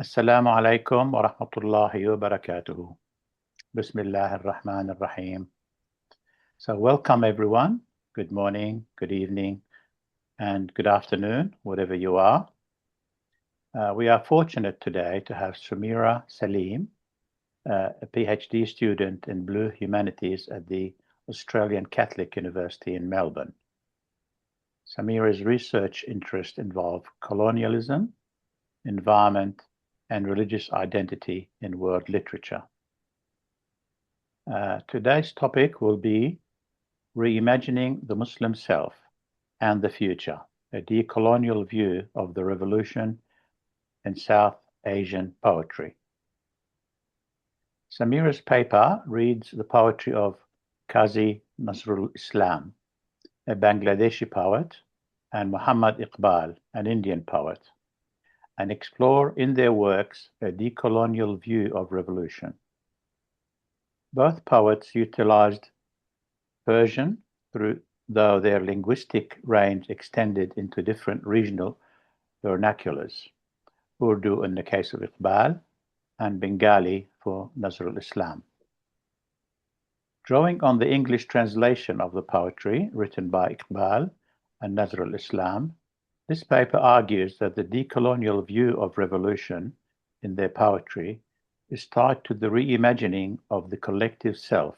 Assalamu alaikum wa rahmatullahi wa barakatuhu. Bismillah ar-Rahman ar-Rahim. So welcome everyone. Good morning, good evening, and good afternoon, wherever you are. We are fortunate today to have Sumera Saleem, a PhD student in Blue Humanities at the Australian Catholic University in Melbourne. Samira's research interests involve colonialism, environment, and religious identity in world literature. Today's topic will be Reimagining the Muslim Self and the Future, a decolonial view of the revolution in South Asian poetry. Samira's paper reads the poetry of Kazi Nazrul Islam, a Bangladeshi poet, and Muhammad Iqbal, an Indian poet, and explore in their works a decolonial view of revolution. Both poets utilized Persian, though their linguistic range extended into different regional vernaculars, Urdu in the case of Iqbal, and Bengali for Nazrul Islam. Drawing on the English translation of the poetry written by Iqbal and Nazrul Islam, this paper argues that the decolonial view of revolution in their poetry is tied to the reimagining of the collective self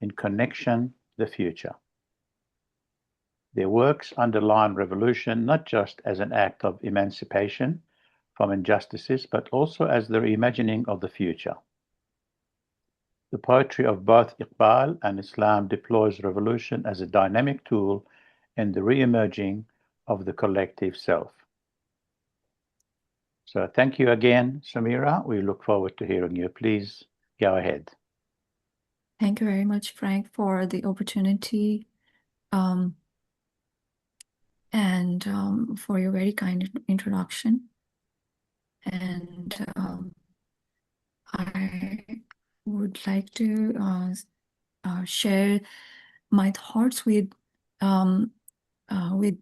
in connection to the future. Their works underline revolution not just as an act of emancipation from injustices, but also as the reimagining of the future. The poetry of both Iqbal and Islam deploys revolution as a dynamic tool in the re-emerging of the collective self. So thank you again, Sumera. We look forward to hearing you. Please go ahead. Thank you very much, Frank, for the opportunity and for your very kind introduction. And I would like to share my thoughts with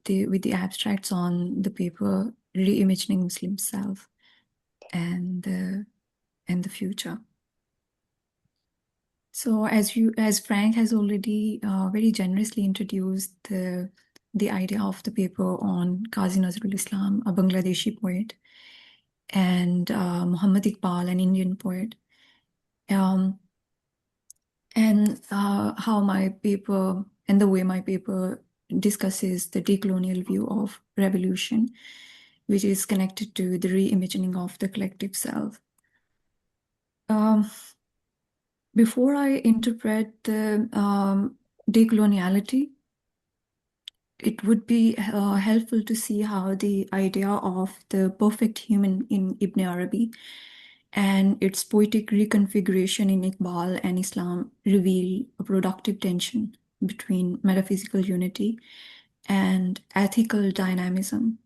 the abstracts on the paper Reimagining Muslim Self and the Future. So as Frank has already very generously introduced the idea of the paper on Kazi Nazrul Islam, a Bangladeshi poet, and Muhammad Iqbal, an Indian poet, and how my paper and the way my paper discusses the decolonial view of revolution, which is connected to the reimagining of the collective self. Before I interpret the decoloniality, it would be helpful to see how the idea of the perfect human in Ibn Arabi and its poetic reconfiguration in Iqbal and Islam reveal a productive tension between metaphysical unity and ethical dynamism.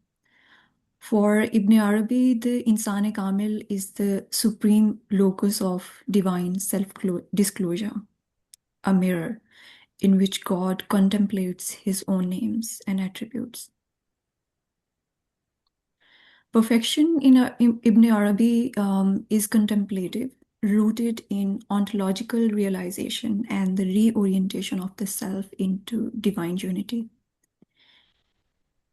For Ibn Arabi, the Insan-e-Kamil is the supreme locus of divine self-disclosure, a mirror in which God contemplates his own names and attributes. Perfection in Ibn Arabi is contemplative, rooted in ontological realization and the reorientation of the self into divine unity.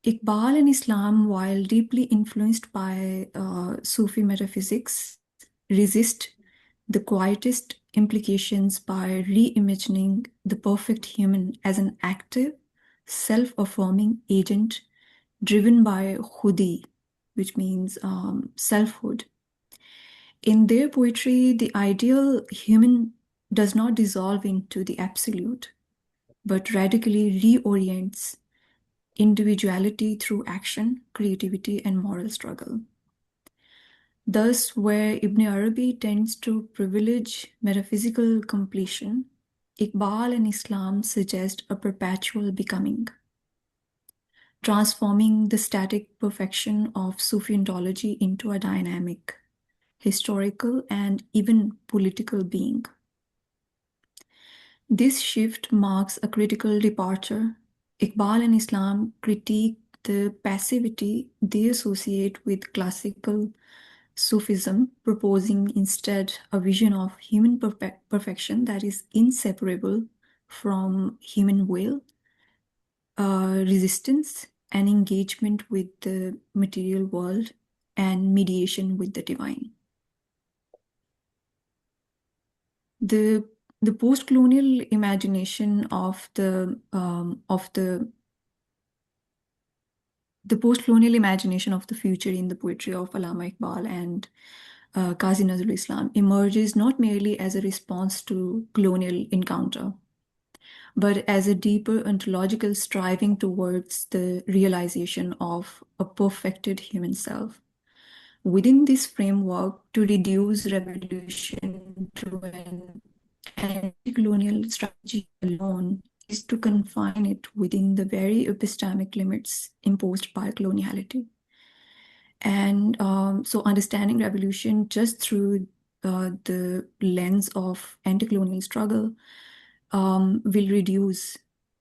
Iqbal and Islam, while deeply influenced by Sufi metaphysics, resist the quietest implications by reimagining the perfect human as an active, self-affirming agent driven by khudi, which means selfhood. In their poetry, the ideal human does not dissolve into the absolute, but radically reorients individuality through action, creativity, and moral struggle. Thus, where Ibn Arabi tends to privilege metaphysical completion, Iqbal and Islam suggest a perpetual becoming, transforming the static perfection of Sufi ontology into a dynamic, historical, and even political being. This shift marks a critical departure. Iqbal and Islam critique the passivity they associate with classical Sufism, proposing instead a vision of human perfection that is inseparable from human will, resistance, and engagement with the material world, and mediation with the divine. The post-colonial imagination of the post-colonial imagination of the future in the poetry of Allama Iqbal and Kazi Nazrul Islam emerges not merely as a response to colonial encounter, but as a deeper ontological striving towards the realization of a perfected human self. Within this framework, to reduce revolution to an anti-colonial strategy alone is to confine it within the very epistemic limits imposed by coloniality. And so understanding revolution just through the lens of anti-colonial struggle will reduce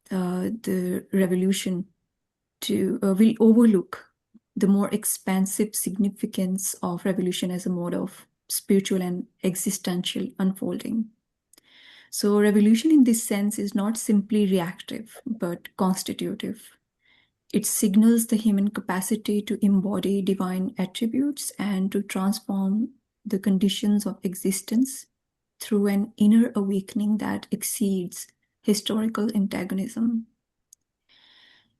the revolution to, will overlook the more expansive significance of revolution as a mode of spiritual and existential unfolding. So revolution in this sense is not simply reactive, but constitutive. It signals the human capacity to embody divine attributes and to transform the conditions of existence through an inner awakening that exceeds historical antagonism.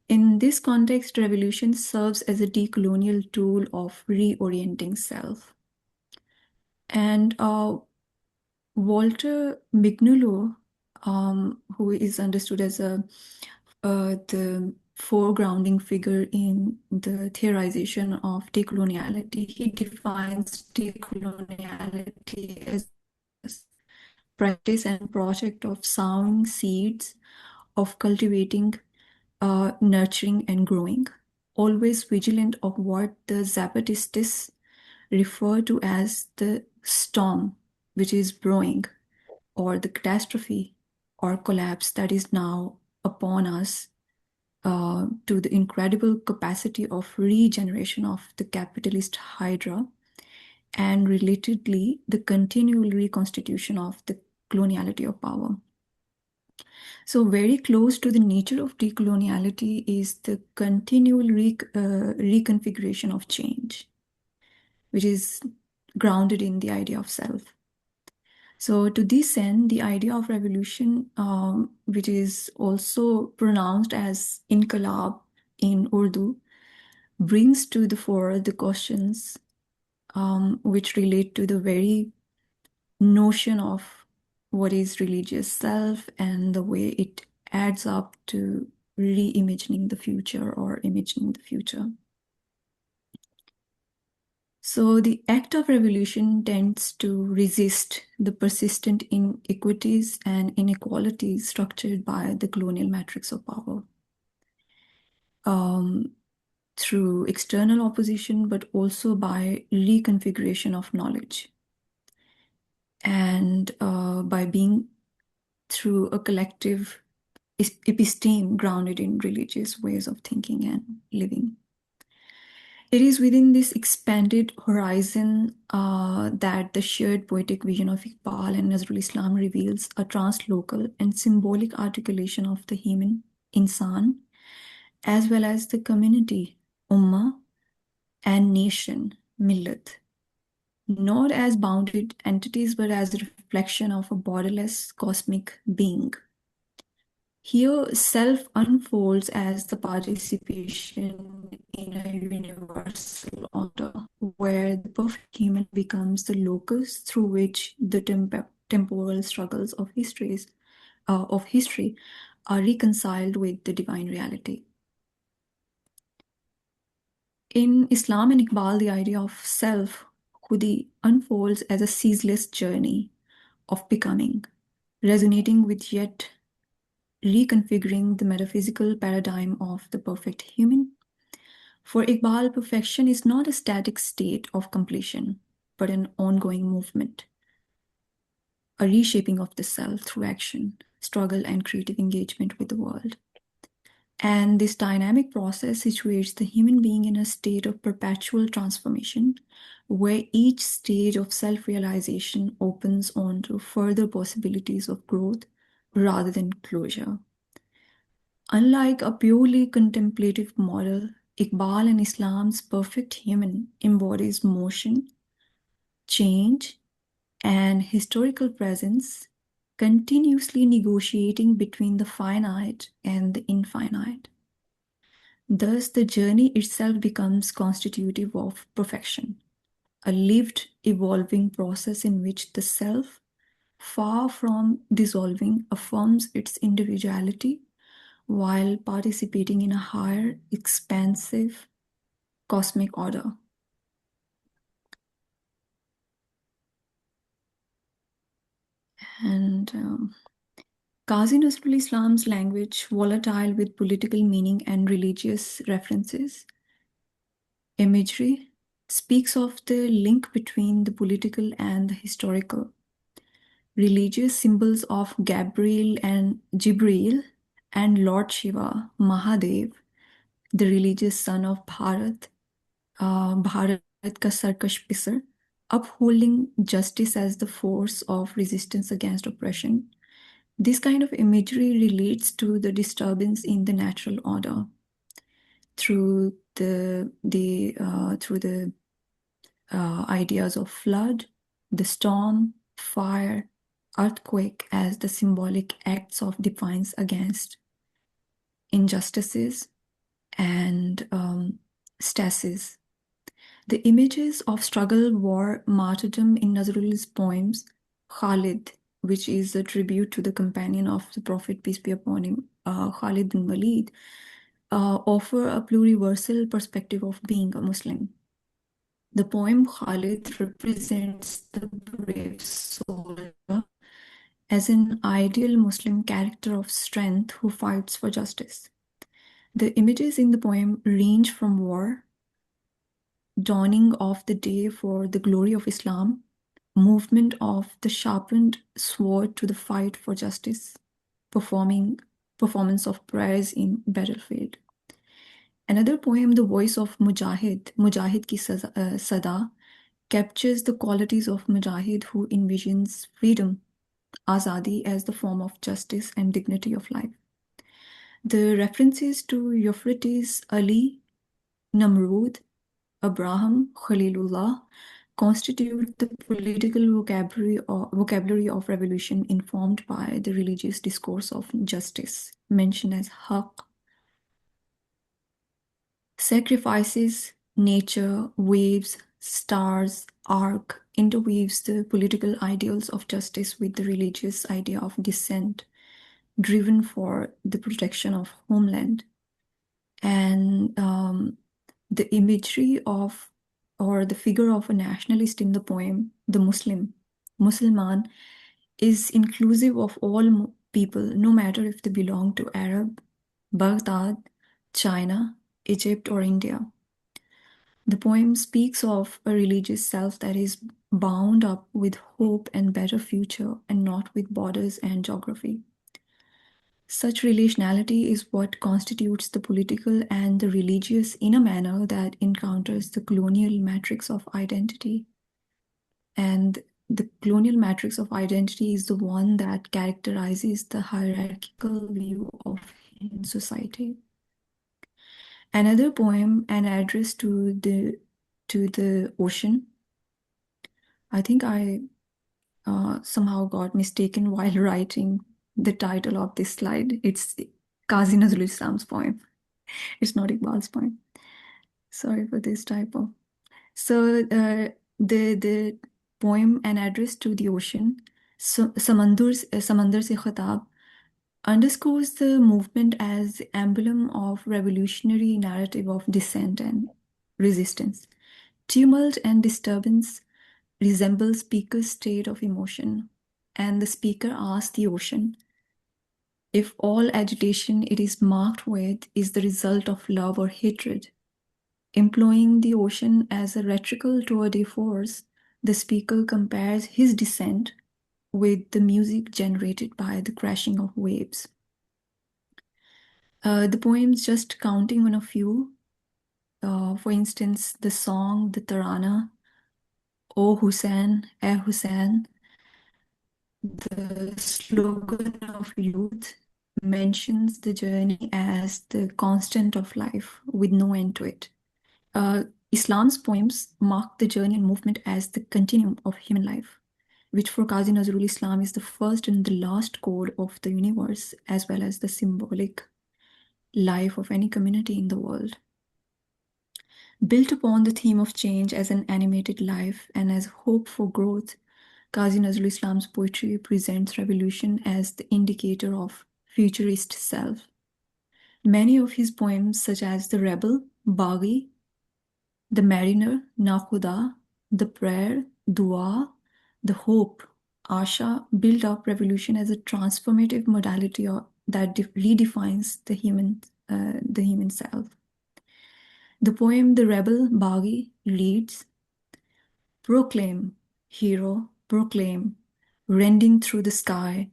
In this context, revolution serves as a decolonial tool of reorienting self. And Walter Mignolo, who is understood as the foregrounding figure in the theorization of decoloniality, he defines decoloniality as practice and project of sowing seeds, of cultivating, nurturing, and growing, always vigilant of what the Zapatistas refer to as the storm, which is brewing, or the catastrophe or collapse that is now upon us, to the incredible capacity of regeneration of the capitalist hydra, and relatedly, the continual reconstitution of the coloniality of power. So very close to the nature of decoloniality is the continual reconfiguration of change, which is grounded in the idea of self. So to this end, the idea of revolution, which is also pronounced as inqilab in Urdu, brings to the fore the questions which relate to the very notion of what is religious self and the way it adds up to reimagining the future or imagining the future. So the act of revolution tends to resist the persistent inequities and inequalities structured by the colonial matrix of power. Through external opposition, but also by reconfiguration of knowledge. And by being through a collective episteme grounded in religious ways of thinking and living. It is within this expanded horizon that the shared poetic vision of Iqbal and Nazrul Islam reveals a translocal and symbolic articulation of the human, insan, as well as the community, ummah, and nation, millat, not as bounded entities, but as a reflection of a borderless cosmic being. Here, self unfolds as the participation in a universal order, where the perfect human becomes the locus through which the temporal struggles of history are reconciled with the divine reality. In Islam and Iqbal, the idea of self, khudi, unfolds as a ceaseless journey of becoming, resonating with yet reconfiguring the metaphysical paradigm of the perfect human. For Iqbal, perfection is not a static state of completion, but an ongoing movement, a reshaping of the self through action, struggle, and creative engagement with the world. And this dynamic process situates the human being in a state of perpetual transformation, where each stage of self-realization opens onto further possibilities of growth rather than closure. Unlike a purely contemplative model, Iqbal and Islam's perfect human embodies motion, change, and historical presence, continuously negotiating between the finite and the infinite. Thus, the journey itself becomes constitutive of perfection, a lived, evolving process in which the self, far from dissolving, affirms its individuality while participating in a higher, expansive cosmic order. And Kazi Nazrul Islam's language, volatile with political meaning and religious references, imagery, speaks of the link between the political and the historical. Religious symbols of Gabriel and Jibreel and Lord Shiva, Mahadev, the religious son of Bharat, Bharat ka sarkash pisar, upholding justice as the force of resistance against oppression. This kind of imagery relates to the disturbance in the natural order through the ideas of flood, the storm, fire, earthquake as the symbolic acts of defiance against injustices and stasis. The images of struggle, war, martyrdom in Nazrul's poems, Khalid, which is a tribute to the companion of the Prophet, peace be upon him, Khalid bin Walid, offer a pluriversal perspective of being a Muslim. The poem Khalid represents the brave soldier as an ideal Muslim character of strength who fights for justice. The images in the poem range from war, dawning of the day for the glory of Islam, movement of the sharpened sword to the fight for justice, performance of prayers in battlefield. Another poem, The Voice of Mujahid, Mujahid ki Sada, captures the qualities of Mujahid who envisions freedom, azadi, as the form of justice and dignity of life. The references to Euphrates, Ali, Namrud, Abraham, Khalilullah constitute the political vocabulary of revolution informed by the religious discourse of justice, mentioned as haq. Sacrifices, nature, waves, stars, arc interweaves the political ideals of justice with the religious idea of descent, driven for the protection of homeland. And the imagery of, or the figure of a nationalist in the poem, the Musliman, is inclusive of all people, no matter if they belong to Arab, Baghdad, China, Egypt, or India. The poem speaks of a religious self that is bound up with hope and better future and not with borders and geography. Such relationality is what constitutes the political and the religious in a manner that encounters the colonial matrix of identity. And the colonial matrix of identity is the one that characterizes the hierarchical view of human society. Another poem, An Address to the Ocean. I think I somehow got mistaken while writing the title of this slide. It's Kazi Nazrul Islam's poem. It's not Iqbal's poem. Sorry for this typo. So the poem An Address to the Ocean, Samandar Se Khatab, underscores the movement as the emblem of revolutionary narrative of dissent and resistance. Tumult and disturbance resemble speaker's state of emotion, and the speaker asks the ocean if all agitation it is marked with is the result of love or hatred. Employing the ocean as a rhetorical tour de force, the speaker compares his dissent with the music generated by the crashing of waves. The poems, just counting on a few, for instance, the song, the Tarana, O Hussein, Eh Hussein, the slogan of youth mentions the journey as the constant of life with no end to it. Islam's poems mark the journey and movement as the continuum of human life, which for Kazi Nazrul Islam is the first and the last code of the universe, as well as the symbolic life of any community in the world. Built upon the theme of change as an animated life and as hope for growth, Kazi Nazrul Islam's poetry presents revolution as the indicator of futurist self. Many of his poems, such as The Rebel, Baghi, The Mariner, Nakhuda, The Prayer, Dua, The Hope, Asha, build up revolution as a transformative modality that redefines the human self. The poem The Rebel, Baghi, reads, proclaim, hero, proclaim, rending through the sky,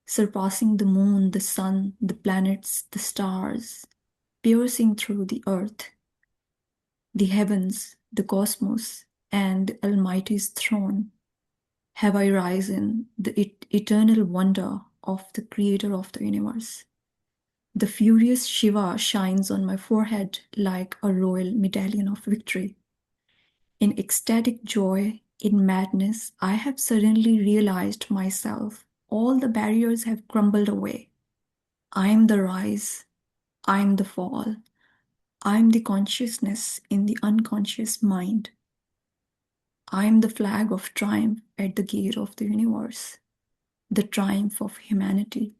surpassing the moon, the sun, the planets, the stars, piercing through the earth, the heavens, the cosmos, and the Almighty's throne, have I risen, the eternal wonder of the Creator of the universe. The furious Shiva shines on my forehead like a royal medallion of victory. In ecstatic joy, in madness, I have suddenly realized myself. All the barriers have crumbled away. I am the rise, I am the fall, I am the consciousness in the unconscious mind. I am the flag of triumph at the gate of the universe, the triumph of humanity.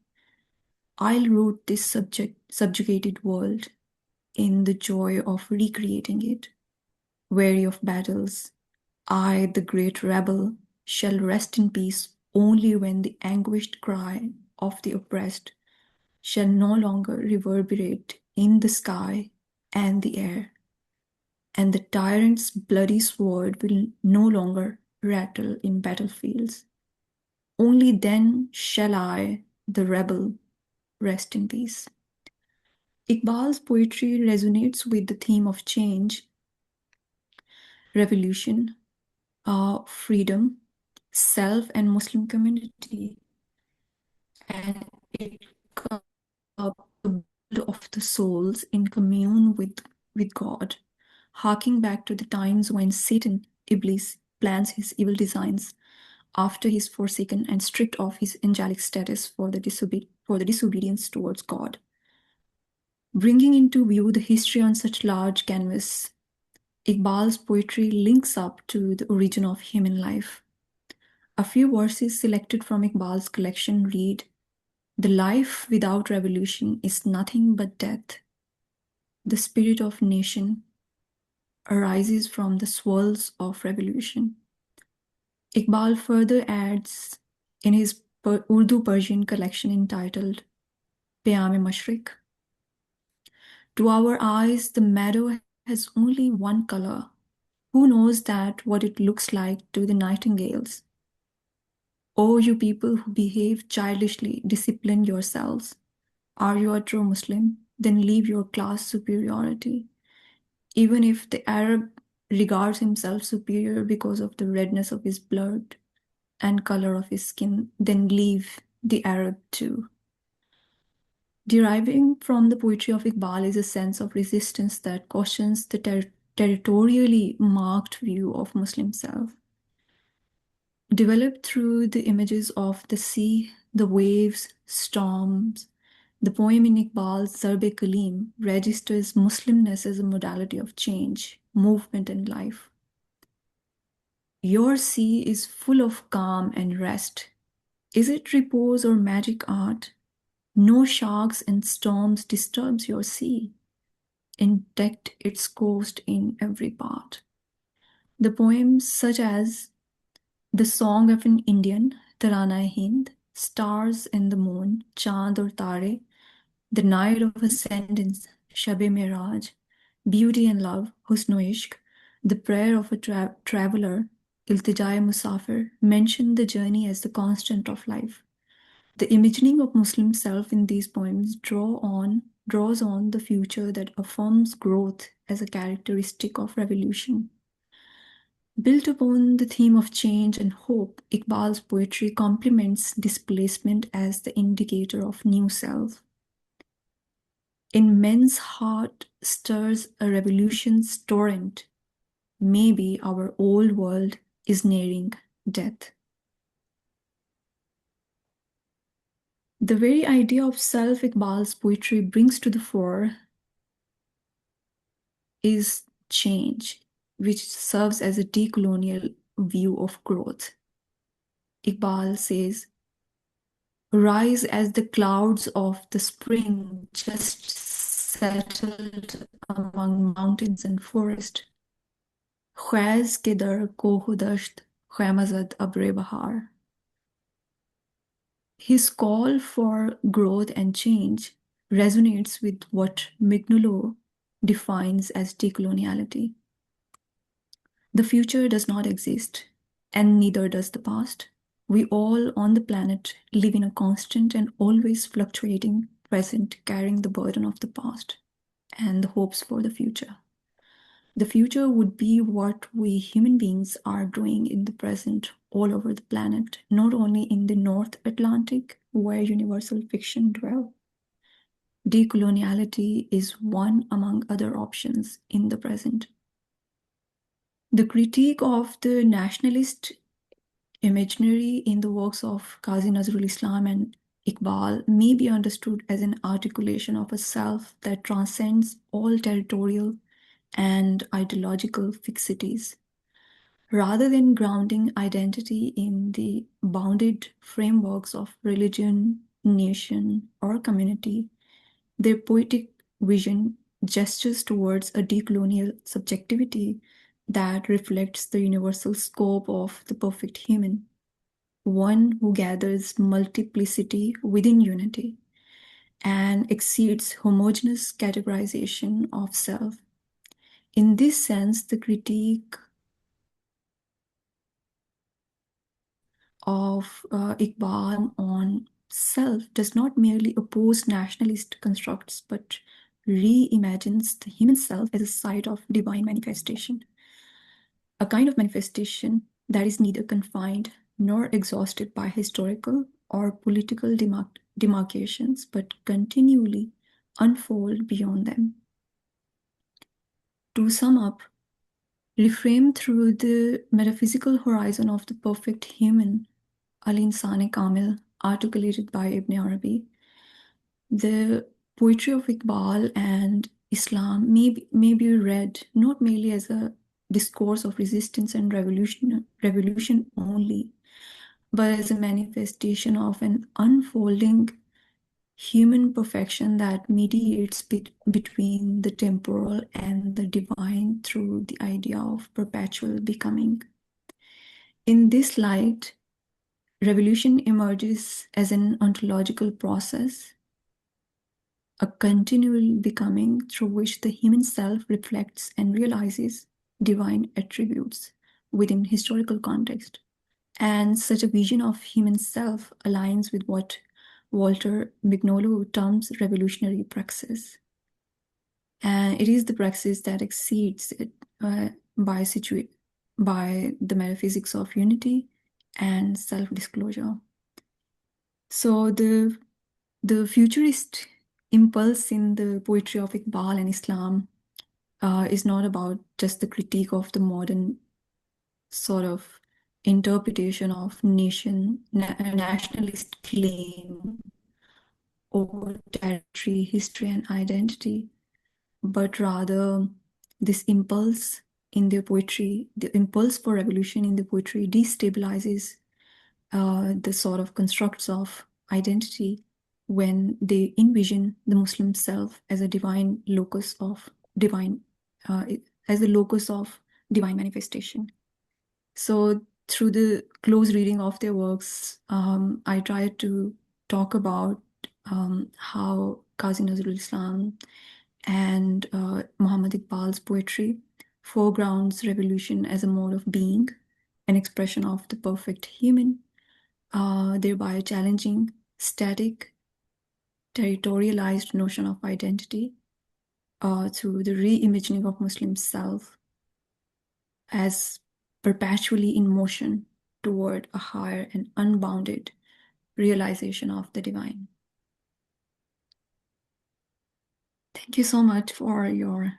I'll root this subjugated world in the joy of recreating it. Weary of battles, I, the great rebel, shall rest in peace only when the anguished cry of the oppressed shall no longer reverberate in the sky and the air, and the tyrant's bloody sword will no longer rattle in battlefields. Only then shall I, the rebel, rest in peace. Iqbal's poetry resonates with the theme of change, revolution, freedom, self, and Muslim community. And it comes up the build of the souls in commune with God, harking back to the times when Satan, Iblis, plans his evil designs after he's forsaken and stripped of his angelic status for the disobedience towards God. Bringing into view the history on such large canvas, Iqbal's poetry links up to the origin of human life. A few verses selected from Iqbal's collection read, the life without revolution is nothing but death. The spirit of nation arises from the swirls of revolution. Iqbal further adds in his Urdu Persian collection entitled Peyam-e-Mashriq, to our eyes, the meadow has only one color. Who knows that what it looks like to the nightingales? O you people who behave childishly, discipline yourselves. Are you a true Muslim? Then leave your class superiority. Even if the Arab regards himself superior because of the redness of his blood and color of his skin, then leave the Arab too. Deriving from the poetry of Iqbal is a sense of resistance that cautions the territorially marked view of Muslim self. Developed through the images of the sea, the waves, storms, the poem in Iqbal's Zarb-e Kalim registers Muslimness as a modality of change, movement, and life. Your sea is full of calm and rest. Is it repose or magic art? No sharks and storms disturbs your sea. Intact its coast in every part. The poems such as The Song of an Indian, Tarana-e-Hind, Stars and the Moon, Chand or Tare, The Night of Ascendance, Shab-e-Miraj, Beauty and Love, Husn-o-Ishq, The Prayer of a Traveler, Iltijai-Musafir, mention the journey as the constant of life. The imagining of Muslim self in these poems draws on the future that affirms growth as a characteristic of revolution. Built upon the theme of change and hope, Iqbal's poetry complements displacement as the indicator of new self. In men's heart stirs a revolution's torrent. Maybe our old world is nearing death. The very idea of self Iqbal's poetry brings to the fore is change, which serves as a decolonial view of growth. Iqbal says, rise as the clouds of the spring just settled among mountains and forest. Khwaz ke dar koh dasht khwamazad abre bahar. His call for growth and change resonates with what Mignolo defines as decoloniality. The future does not exist, and neither does the past. We all on the planet live in a constant and always fluctuating present, carrying the burden of the past and the hopes for the future. The future would be what we human beings are doing in the present all over the planet, not only in the North Atlantic, where universal fiction dwell. Decoloniality is one among other options in the present. The critique of the nationalist imaginary in the works of Kazi Nazrul Islam and Iqbal may be understood as an articulation of a self that transcends all territorial and ideological fixities. Rather than grounding identity in the bounded frameworks of religion, nation, or community, their poetic vision gestures towards a decolonial subjectivity that reflects the universal scope of the perfect human, one who gathers multiplicity within unity and exceeds homogeneous categorization of self. In this sense, the critique of Iqbal on self does not merely oppose nationalist constructs, but reimagines the human self as a site of divine manifestation, a kind of manifestation that is neither confined nor exhausted by historical or political demarcations, but continually unfold beyond them. To sum up, reframed through the metaphysical horizon of the perfect human, Al-Insan Kamil, articulated by Ibn Arabi, the poetry of Iqbal and Islam may be read not merely as a discourse of resistance and revolution only, but as a manifestation of an unfolding human perfection that mediates between the temporal and the divine through the idea of perpetual becoming. In this light, revolution emerges as an ontological process, a continual becoming through which the human self reflects and realizes divine attributes within historical context. And such a vision of human self aligns with what Walter Mignolo terms revolutionary praxis. And it is the praxis that exceeds it by the metaphysics of unity and self-disclosure. So the futurist impulse in the poetry of Iqbal and Islam is not about just the critique of the modern sort of interpretation of nationalist claim over territory, history, and identity, but rather this impulse in their poetry, the impulse for revolution in the poetry destabilizes the sort of constructs of identity when they envision the Muslim self as a divine locus of divine, as the locus of divine manifestation. So through the close reading of their works, I tried to talk about how Kazi Nazrul Islam and Muhammad Iqbal's poetry foregrounds revolution as a mode of being, an expression of the perfect human, thereby challenging static, territorialized notion of identity through the reimagining of Muslim self as perpetually in motion toward a higher and unbounded realization of the divine. Thank you so much for your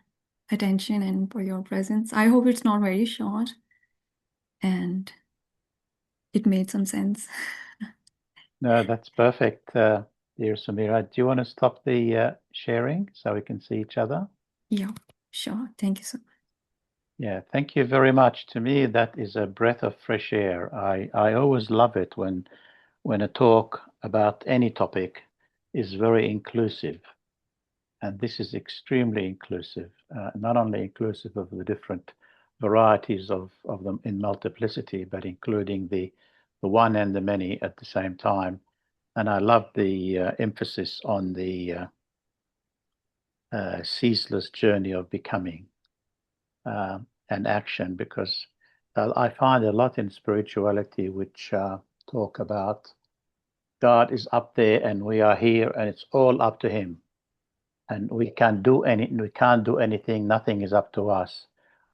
attention and for your presence. I hope it's not very short and it made some sense. No, that's perfect, dear Sumera. Do you want to stop the sharing so we can see each other? Yeah, sure. Thank you so much. Yeah, thank you very much. To me, that is a breath of fresh air. I always love it when a talk about any topic is very inclusive. And this is extremely inclusive, not only inclusive of the different varieties of them in multiplicity, but including the one and the many at the same time. And I love the emphasis on the ceaseless journey of becoming and action, because I find a lot in spirituality which talk about God is up there and we are here and it's all up to him. And we can't do anything, nothing is up to us.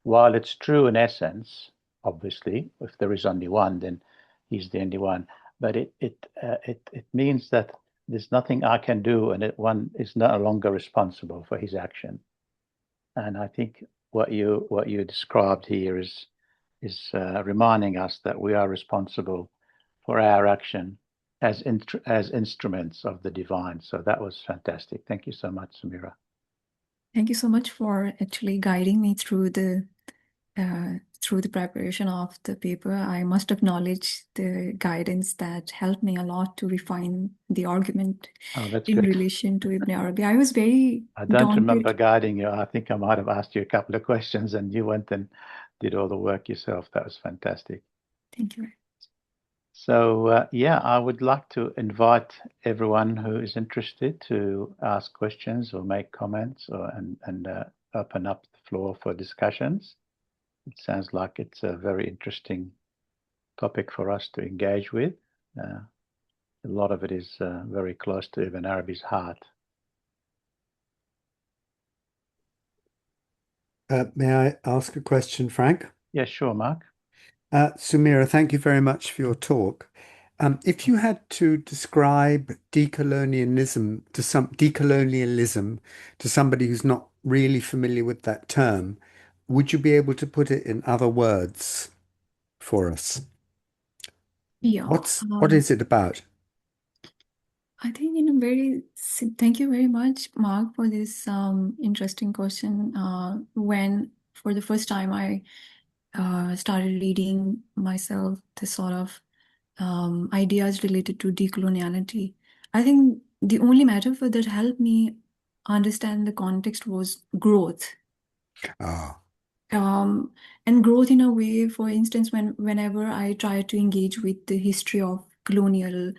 While it's true in essence, obviously, if there is only one, then he's the only one. But it means that there's nothing I can do, and one is no longer responsible for his action. And I think what you described here is reminding us that we are responsible for our action as instruments of the divine. So that was fantastic. Thank you so much, Sumera. Thank you so much for actually guiding me through the preparation of the paper. I must acknowledge the guidance that helped me a lot to refine the argument in Good. relation to Ibn Arabi. I was very I don't daunted. remember guiding you. I think I might have asked you a couple of questions and you went and did all the work yourself. That was fantastic. Thank you. So, yeah, I would like to invite everyone who is interested to ask questions or make comments and open up the floor for discussions. It sounds like it's a very interesting topic for us to engage with. A lot of it is very close to Ibn Arabi's heart. May I ask a question, Frank? Yeah, sure, Mark. Sumera, thank you very much for your talk. If you had to describe decolonialism to somebody who's not really familiar with that term, would you be able to put it in other words for us? Yeah. What is it about? I think thank you very much, Mark, for this interesting question. When for the first time I started reading myself the sort of ideas related to decoloniality, I think the only metaphor that helped me understand the context was growth. Ah, And growth in a way, for instance, whenever I try to engage with the history of colonial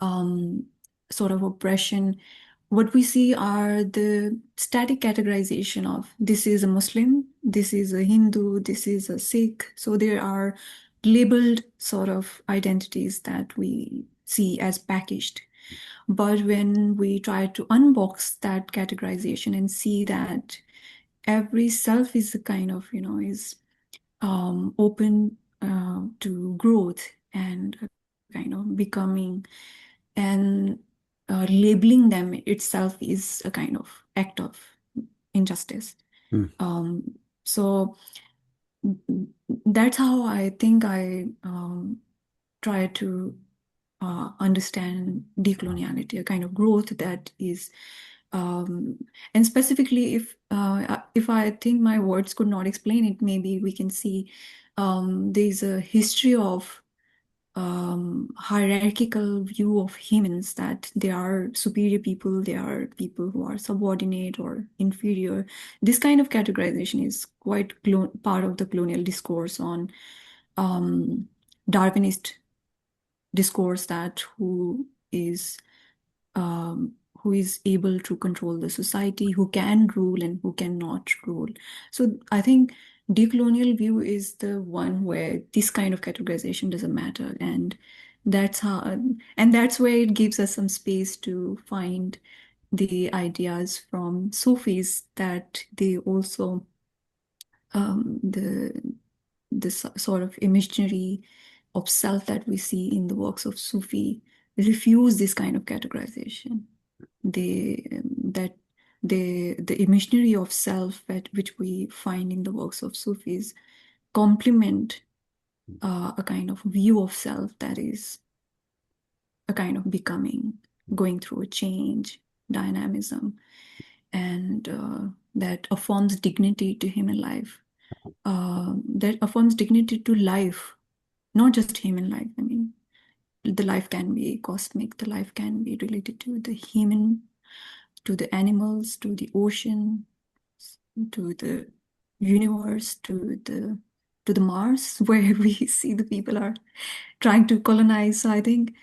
um, sort of oppression, what we see are the static categorization of this is a Muslim, this is a Hindu, this is a Sikh. So there are labeled sort of identities that we see as packaged. But when we try to unbox that categorization and see that every self is a kind of, is open to growth and kind of becoming, and labeling them itself is a kind of act of injustice. hmm. So that's how I think I try to understand decoloniality, a kind of growth that is, and specifically if I think my words could not explain it, maybe we can see there's a history of hierarchical view of humans, that they are superior people, they are people who are subordinate or inferior. This kind of categorization is quite part of the colonial discourse on Darwinist discourse, that who is able to control the society, who can rule and who cannot rule. So I think decolonial view is the one where this kind of categorization doesn't matter, and that's where it gives us some space to find the ideas from Sufis, that they also the this sort of imaginary of self that we see in the works of Sufi refuse this kind of categorization. The imaginary of self which we find in the works of Sufis complement a kind of view of self that is a kind of becoming, going through a change, dynamism, and that affirms dignity to human life. That affirms dignity to life, not just human life. I mean, the life can be cosmic, the life can be related to the human, to the animals, to the ocean, to the universe, to the Mars, where we see the people are trying to colonize. So I think,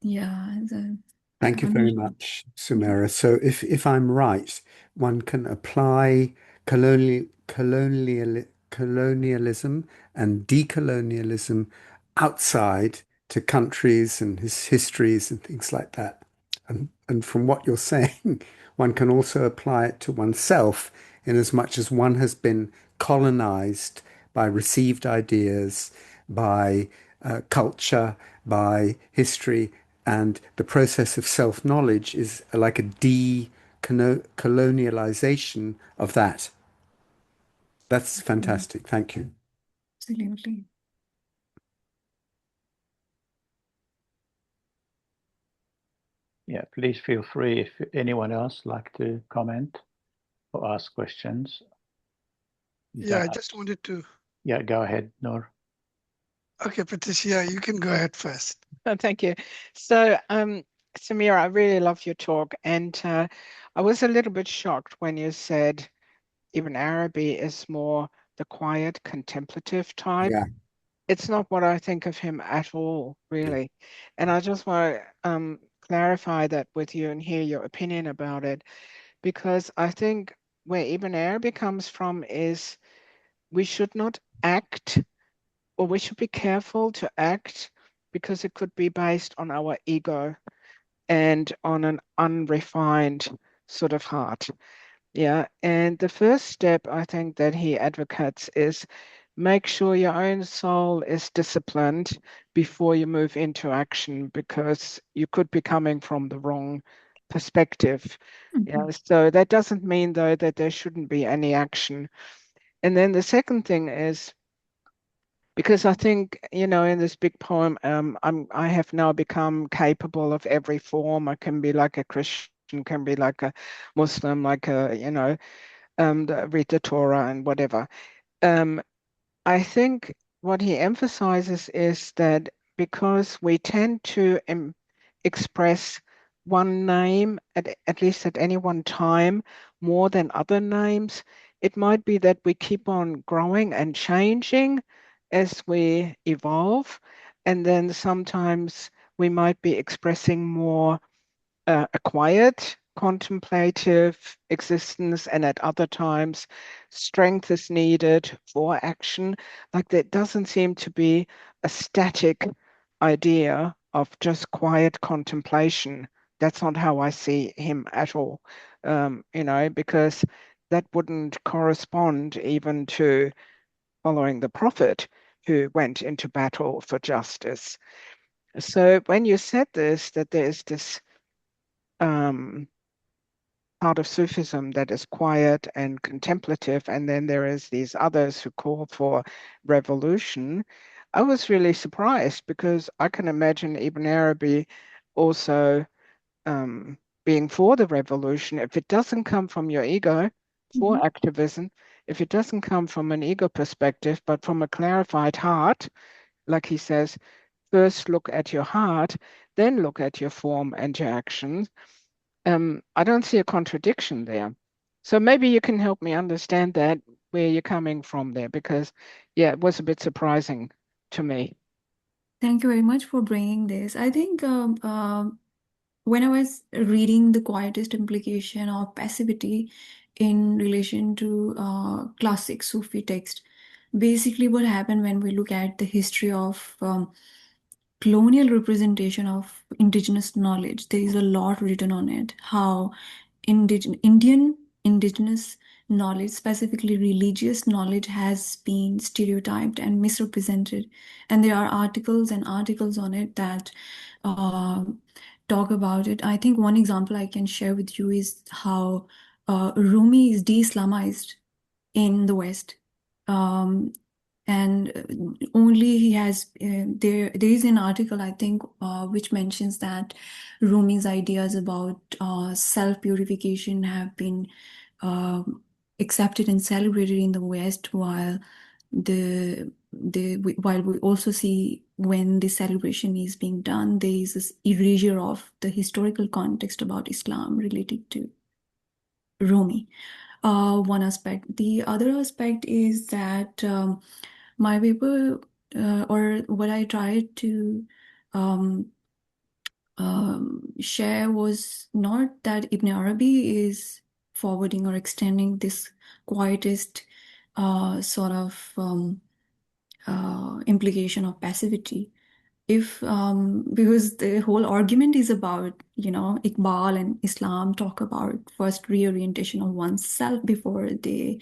yeah, Thank you very much, Sumera. So if I'm right, one can apply colonialism and decolonialism outside to countries and histories and things like that. And from what you're saying, one can also apply it to oneself in as much as one has been colonized by received ideas, by culture, by history, and the process of self-knowledge is like a decolonialization of that. That's fantastic. Thank you. Absolutely. Yeah, please feel free if anyone else like to comment or ask questions. Yeah, I just wanted to. Yeah, go ahead, Noor. Okay, Patricia, you can go ahead first. Oh, thank you. So, Sumera, I really love your talk, and I was a little bit shocked when you said Ibn Arabi is more the quiet, contemplative type. Yeah. It's not what I think of him at all, really. And I just want to clarify that with you and hear your opinion about it, because I think where Ibn Arabi comes from is we should not act, or we should be careful to act, because it could be based on our ego and on an unrefined sort of heart. Yeah. And the first step I think that he advocates is make sure your own soul is disciplined before you move into action, because you could be coming from the wrong perspective. Yeah. So that doesn't mean, though, that there shouldn't be any action. And then the second thing is, because I think, in this big poem, I have now become capable of every form. I can be like a Christian, can be like a Muslim, like read the Torah and whatever. I think what he emphasizes is that because we tend to express one name at least at any one time more than other names, it might be that we keep on growing and changing as we evolve, and then sometimes we might be expressing more a quiet, contemplative existence, and at other times, strength is needed for action. Like, there doesn't seem to be a static idea of just quiet contemplation. That's not how I see him at all, because that wouldn't correspond even to following the Prophet who went into battle for justice. So when you said this, that there's this part of Sufism that is quiet and contemplative, and then there is these others who call for revolution, I was really surprised, because I can imagine Ibn Arabi also being for the revolution if it doesn't come from your ego, for activism, if it doesn't come from an ego perspective, but from a clarified heart, like he says, first look at your heart, then look at your form and your actions. I don't see a contradiction there. So maybe you can help me understand that, where you're coming from there, because, yeah, it was a bit surprising to me. Thank you very much for bringing this. I think when I was reading the quietest implication of passivity in relation to classic Sufi text, basically what happened when we look at the history of colonial representation of indigenous knowledge, there is a lot written on it, how Indian indigenous knowledge, specifically religious knowledge, has been stereotyped and misrepresented. And there are articles and articles on it that talk about it. I think one example I can share with you is how Rumi is de-Islamized in the West. And only he has there is an article, I think, which mentions that Rumi's ideas about self-purification have been accepted and celebrated in the West, while while we also see when this celebration is being done, there is this erasure of the historical context about Islam related to Rumi. One aspect. The other aspect is that my paper, or what I tried to share, was not that Ibn Arabi is forwarding or extending this quietist sort of implication of passivity. Because the whole argument is about, Iqbal and Islam talk about first reorientation of oneself before the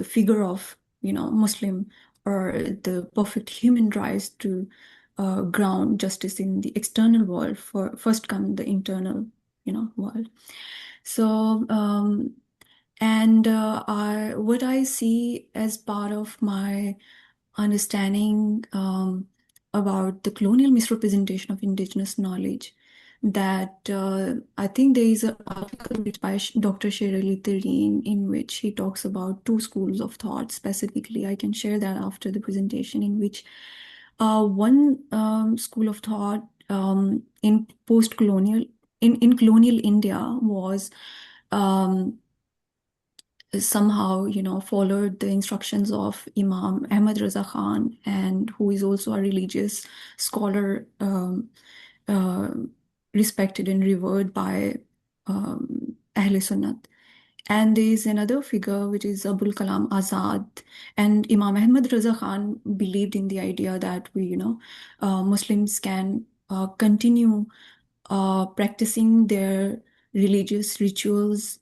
figure of, Muslim or the perfect human rise to ground justice in the external world. First come the internal, world. So, and what I see as part of my understanding about the colonial misrepresentation of indigenous knowledge, that I think there is an article written by Dr. Sherali Tareen in which he talks about two schools of thought specifically. I can share that after the presentation, in which one school of thought in post-colonial, in colonial India was somehow, followed the instructions of Imam Ahmad Raza Khan, and who is also a religious scholar, uh, respected and revered by Ahl Sunnat. And there is another figure, which is Abul Kalam Azad. And Imam Ahmad Raza Khan believed in the idea that Muslims can continue practicing their religious rituals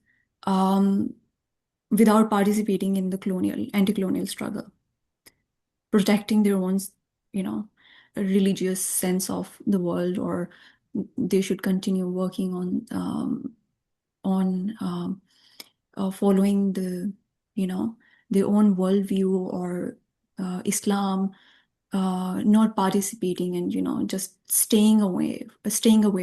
without participating in the anti-colonial struggle, protecting their own, religious sense of the world, or they should continue working on following their own worldview, or Islam, not participating, and just staying away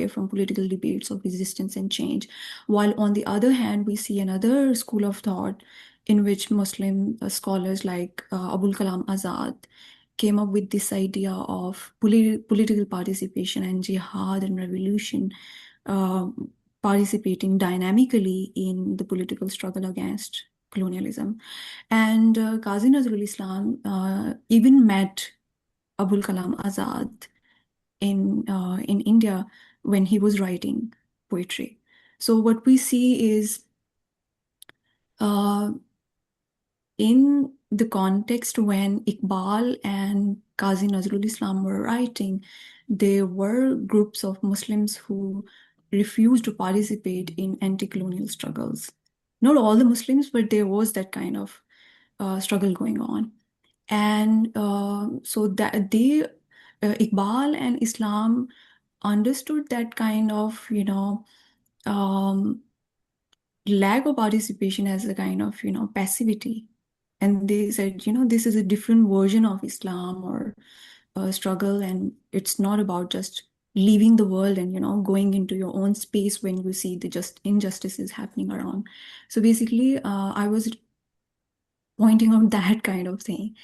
from political debates of resistance and change. While on the other hand, we see another school of thought in which Muslim scholars like Abul Kalam Azad came up with this idea of political participation and jihad and revolution, participating dynamically in the political struggle against colonialism. And Kazi Nazrul Islam even met Abul Kalam Azad in India when he was writing poetry. So what we see is, in the context when Iqbal and Kazi Nazrul Islam were writing, there were groups of Muslims who refused to participate in anti-colonial struggles. Not all the Muslims, but there was that kind of struggle going on. And so that Iqbal and Islam understood that kind of, lack of participation as a kind of, passivity. And they said, this is a different version of Islam or struggle, and it's not about just leaving the world and, going into your own space when you see the injustices happening around. So basically, I was pointing out that kind of thing,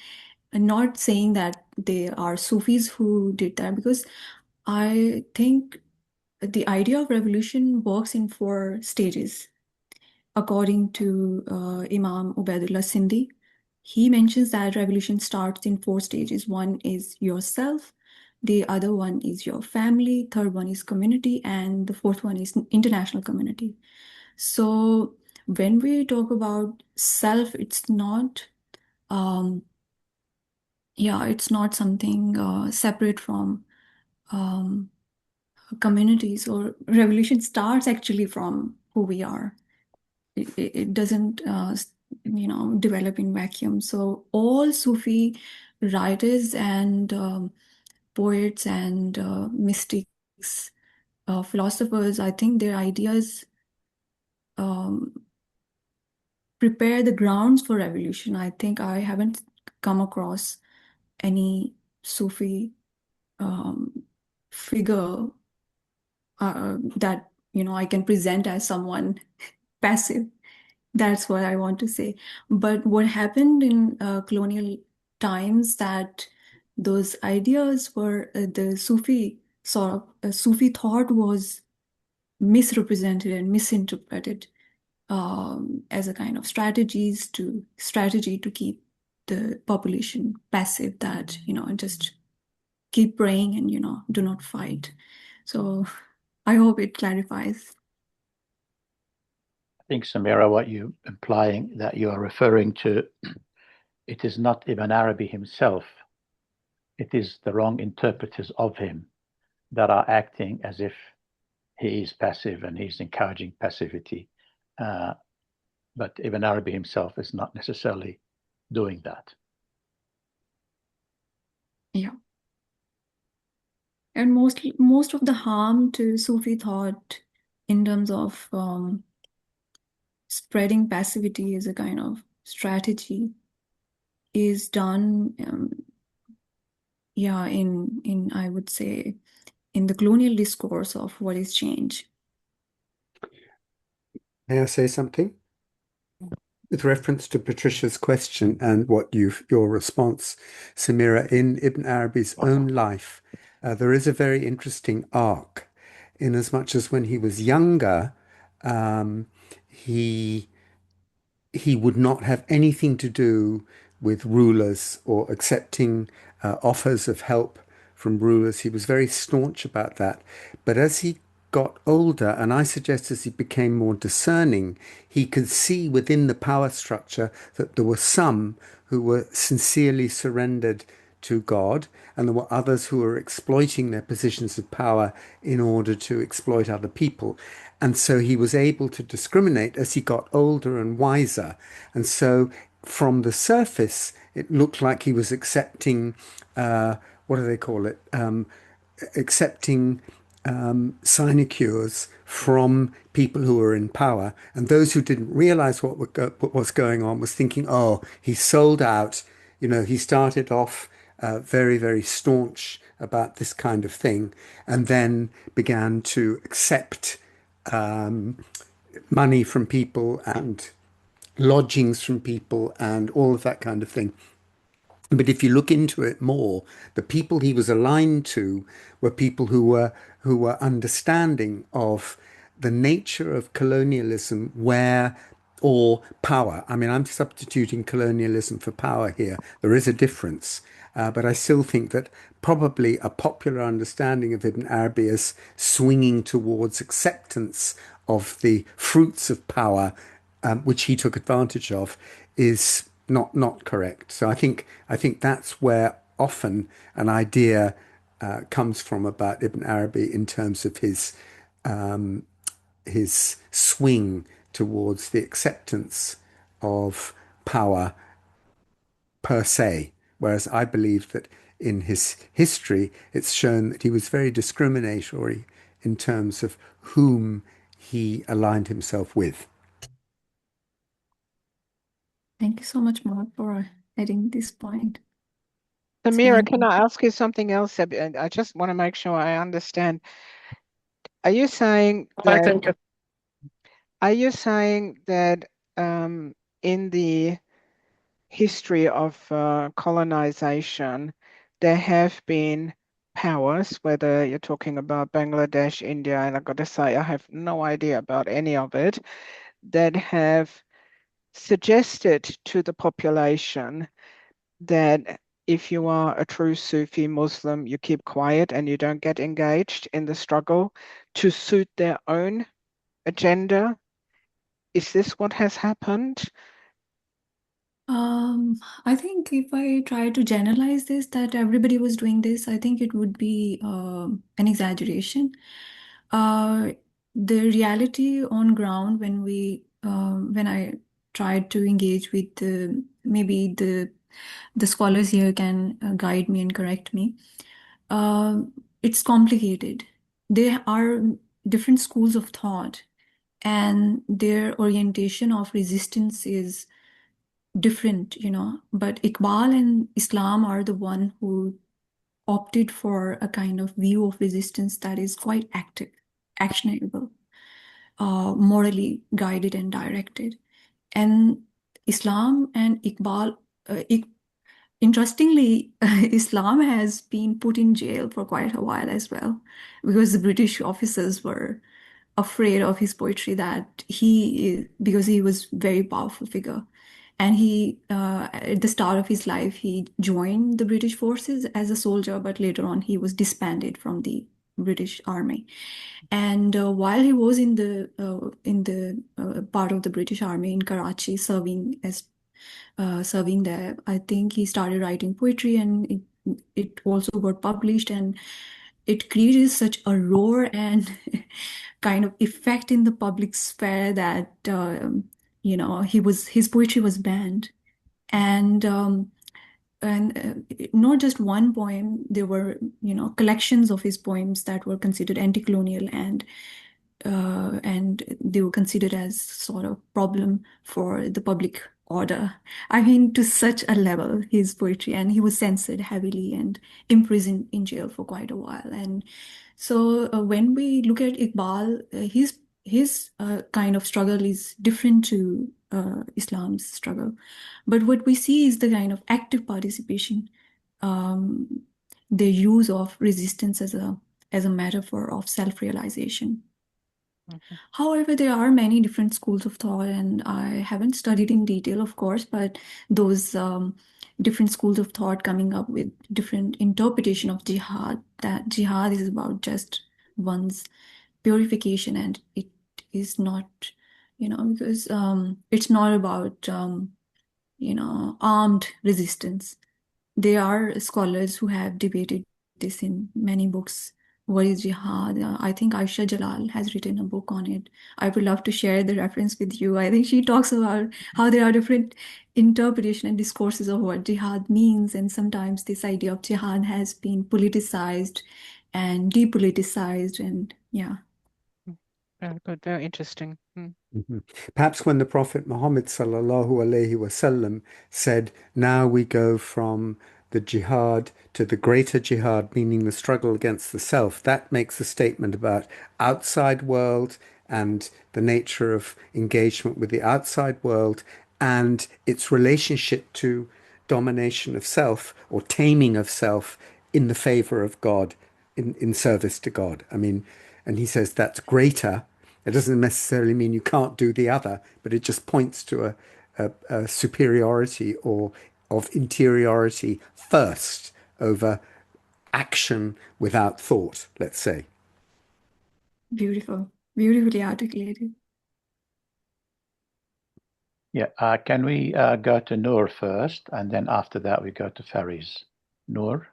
and not saying that there are Sufis who did that, because I think the idea of revolution works in 4 stages. According to Imam Ubaidullah Sindhi, he mentions that revolution starts in 4 stages. One is yourself, the other one is your family, third one is community, and the fourth one is international community. So when we talk about self, it's not it's not something separate from communities, or revolution starts actually from who we are. it doesn't develop in vacuum. So all Sufi writers and poets and mystics, philosophers, I think their ideas um, prepare the grounds for revolution. I think I haven't come across any Sufi figure that I can present as someone passive. That's what I want to say. But what happened in colonial times, that those ideas were the Sufi sort of Sufi thought was misrepresented and misinterpreted as a kind of strategy to keep the population passive, that just keep praying and do not fight. So I hope it clarifies. I think, Sumera, what you're implying that you are referring to, it is not Ibn Arabi himself, it is the wrong interpreters of him that are acting as if he is passive and he's encouraging passivity. But Ibn Arabi himself is not necessarily doing that. Yeah. And most of the harm to Sufi thought in terms of spreading passivity as a kind of strategy is done, in I would say, in the colonial discourse of what is change. May I say something? With reference to Patricia's question and your response, Sumera, in Ibn Arabi's own life, there is a very interesting arc, in as much as when he was younger, he would not have anything to do with rulers or accepting offers of help from rulers. He was very staunch about that. But as he got older, and I suggest as he became more discerning, he could see within the power structure that there were some who were sincerely surrendered to God, and there were others who were exploiting their positions of power in order to exploit other people. And so he was able to discriminate as he got older and wiser. And so from the surface, it looked like he was accepting, what do they call it? Accepting sinecures from people who were in power. And those who didn't realize what was going on was thinking, oh, he sold out. He started off very, very staunch about this kind of thing, and then began to accept money from people and lodgings from people and all of that kind of thing. But if you look into it more, the people he was aligned to were people who were understanding of the nature of colonialism, or power. I mean, I'm substituting colonialism for power here. There is a difference. But I still think that probably a popular understanding of Ibn Arabi as swinging towards acceptance of the fruits of power, which he took advantage of, is not correct. So I think that's where often an idea comes from about Ibn Arabi in terms of his swing towards the acceptance of power per se. Whereas I believe that in his history, it's shown that he was very discriminatory in terms of whom he aligned himself with. Thank you so much, Mark, for adding this point. Sumera, can I ask you something else? I just want to make sure I understand. Are you saying that in the history of colonization, there have been powers, whether you're talking about Bangladesh, India, and I've got to say, I have no idea about any of it, that have suggested to the population that if you are a true Sufi Muslim, you keep quiet and you don't get engaged in the struggle to suit their own agenda? Is this what has happened? I think if I try to generalize this, that everybody was doing this, I think it would be an exaggeration. The reality on ground when we when I tried to engage with maybe the scholars here can guide me and correct me. It's complicated. There are different schools of thought, and their orientation of resistance is different, But Iqbal and Islam are the one who opted for a kind of view of resistance that is quite active, actionable, morally guided and directed. And Islam and Iqbal, interestingly, Islam has been put in jail for quite a while as well, because the British officers were afraid of his poetry because he was a very powerful figure. And at the start of his life, he joined the British forces as a soldier, but later on he was disbanded from the British Army. And while he was in the part of the British Army in Karachi, serving there, I think he started writing poetry, and it also got published, and it created such a roar and kind of effect in the public sphere that his poetry was banned, and not just one poem. There were collections of his poems that were considered anti-colonial, and they were considered as sort of problem for the public order. I mean, to such a level, his poetry, and he was censored heavily and imprisoned in jail for quite a while. And so when we look at Iqbal, his kind of struggle is different to Islam's struggle. But what we see is the kind of active participation, the use of resistance as a metaphor of self-realization. However, there are many different schools of thought, and I haven't studied in detail, of course, but those different schools of thought coming up with different interpretation of jihad, that jihad is about just one's purification, and it is not, because it's not about, armed resistance. There are scholars who have debated this in many books. What is jihad? I think Aisha Jalal has written a book on it. I would love to share the reference with you. I think she talks about how there are different interpretation and discourses of what jihad means, and sometimes this idea of jihad has been politicized and depoliticized, and yeah. Very good, very interesting. Perhaps when the Prophet Muhammad sallallahu alaihi wasallam said, "Now we go from the jihad to the greater jihad," meaning the struggle against the self, that makes a statement about outside world and the nature of engagement with the outside world and its relationship to domination of self or taming of self in the favor of God, in service to God. I mean, and he says that's greater. It doesn't necessarily mean you can't do the other, but it just points to a superiority or of interiority first over action without thought, let's say. Beautiful. Beautifully articulated. Yeah, can we go to Noor first, and then after that we go to Fariz. Noor?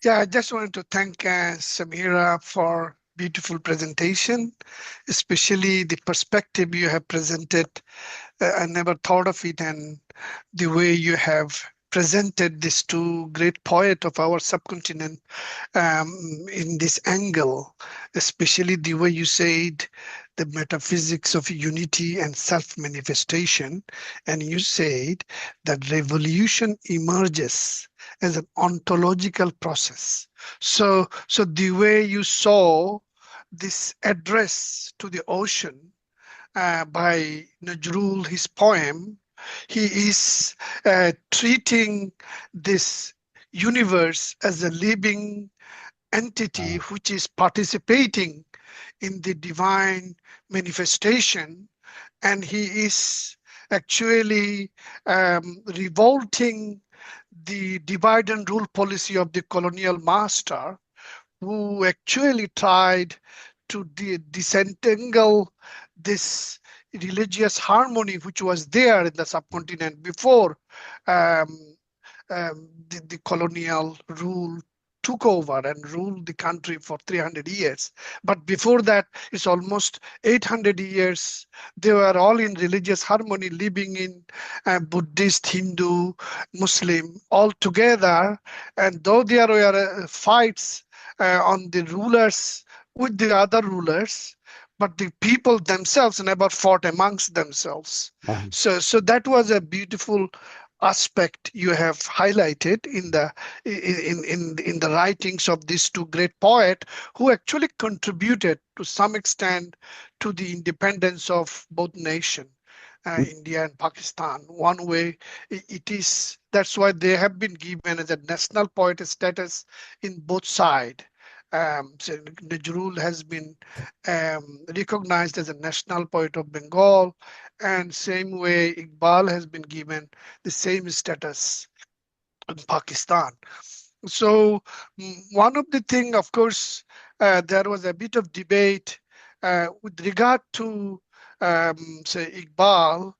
Yeah, I just wanted to thank Sumera for beautiful presentation, especially the perspective you have presented. I never thought of it, and the way you have presented these two great poets of our subcontinent in this angle, especially the way you said the metaphysics of unity and self-manifestation, and you said that revolution emerges as an ontological process. So the way you saw this address to the ocean by Nazrul, his poem, he is treating this universe as a living entity which is participating in the divine manifestation, and he is actually revolting the divide and rule policy of the colonial master, who actually tried to disentangle this religious harmony which was there in the subcontinent before the colonial rule took over and ruled the country for 300 years. But before that, it's almost 800 years. They were all in religious harmony, living in Buddhist, Hindu, Muslim, all together. And though there were fights on the rulers with the other rulers, but the people themselves never fought amongst themselves. Wow. So that was a beautiful aspect you have highlighted in the writings of these two great poets, who actually contributed to some extent to the independence of both nations, India and Pakistan. One way it is, that's why they have been given as a national poet status in both sides. So Nazrul has been recognized as a national poet of Bengal, and same way Iqbal has been given the same status in Pakistan. So one of the thing, of course, there was a bit of debate with regard to say Iqbal,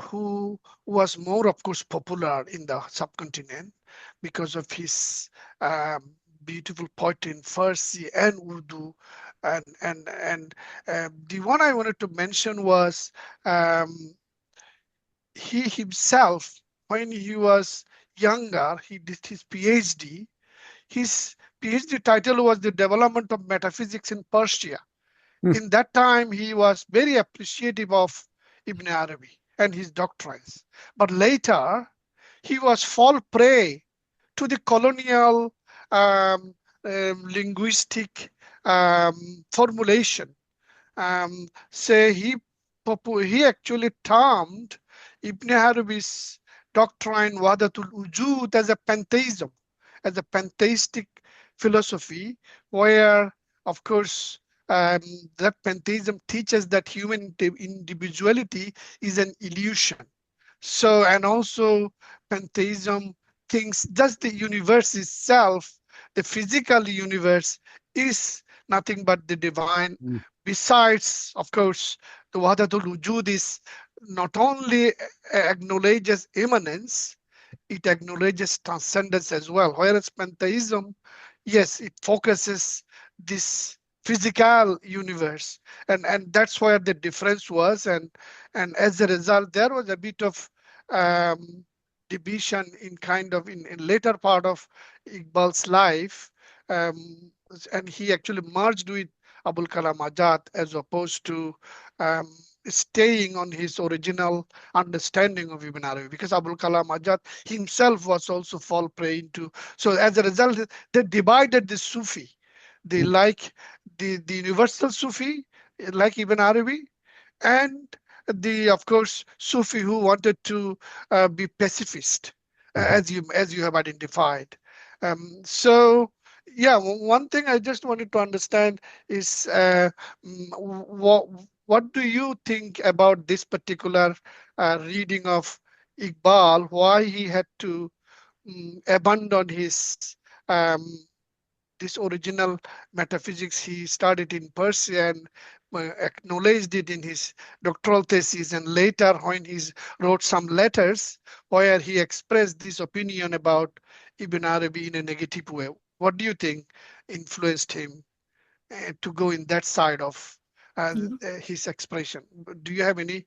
who was more, of course, popular in the subcontinent because of his beautiful poetry in Farsi and Urdu. And the one I wanted to mention was he himself, when he was younger, he did his PhD. His PhD title was The Development of Metaphysics in Persia. In that time, he was very appreciative of Ibn Arabi and his doctrines. But later, he was fall prey to the colonial linguistic formulation. Say he actually termed Ibn Arabi's doctrine Wahdatul Wujud as a pantheism, as a pantheistic philosophy, where, of course, that pantheism teaches that human individuality is an illusion. So, and also pantheism thinks just the universe itself, the physical universe, is nothing but the divine. Besides, of course, the Wahdatul Wujud is not only acknowledges immanence, it acknowledges transcendence as well. Whereas pantheism, yes, it focuses this physical universe, and that's where the difference was, and as a result, there was a bit of division in kind of in later part of Iqbal's life, and he actually merged with Abul Kalam Azad as opposed to staying on his original understanding of Ibn Arabi, because Abul Kalam Azad himself was also fall prey into. So as a result, they divided the Sufi. They like the universal Sufi, like Ibn Arabi, and the, of course, Sufi who wanted to be pacifist, as you have identified. So yeah, one thing I just wanted to understand is what do you think about this particular reading of Iqbal? Why he had to abandon his this original metaphysics he started in Persia and acknowledged it in his doctoral thesis, and later when he wrote some letters where he expressed this opinion about Ibn Arabi in a negative way. What do you think influenced him to go in that side of his expression? Do you have any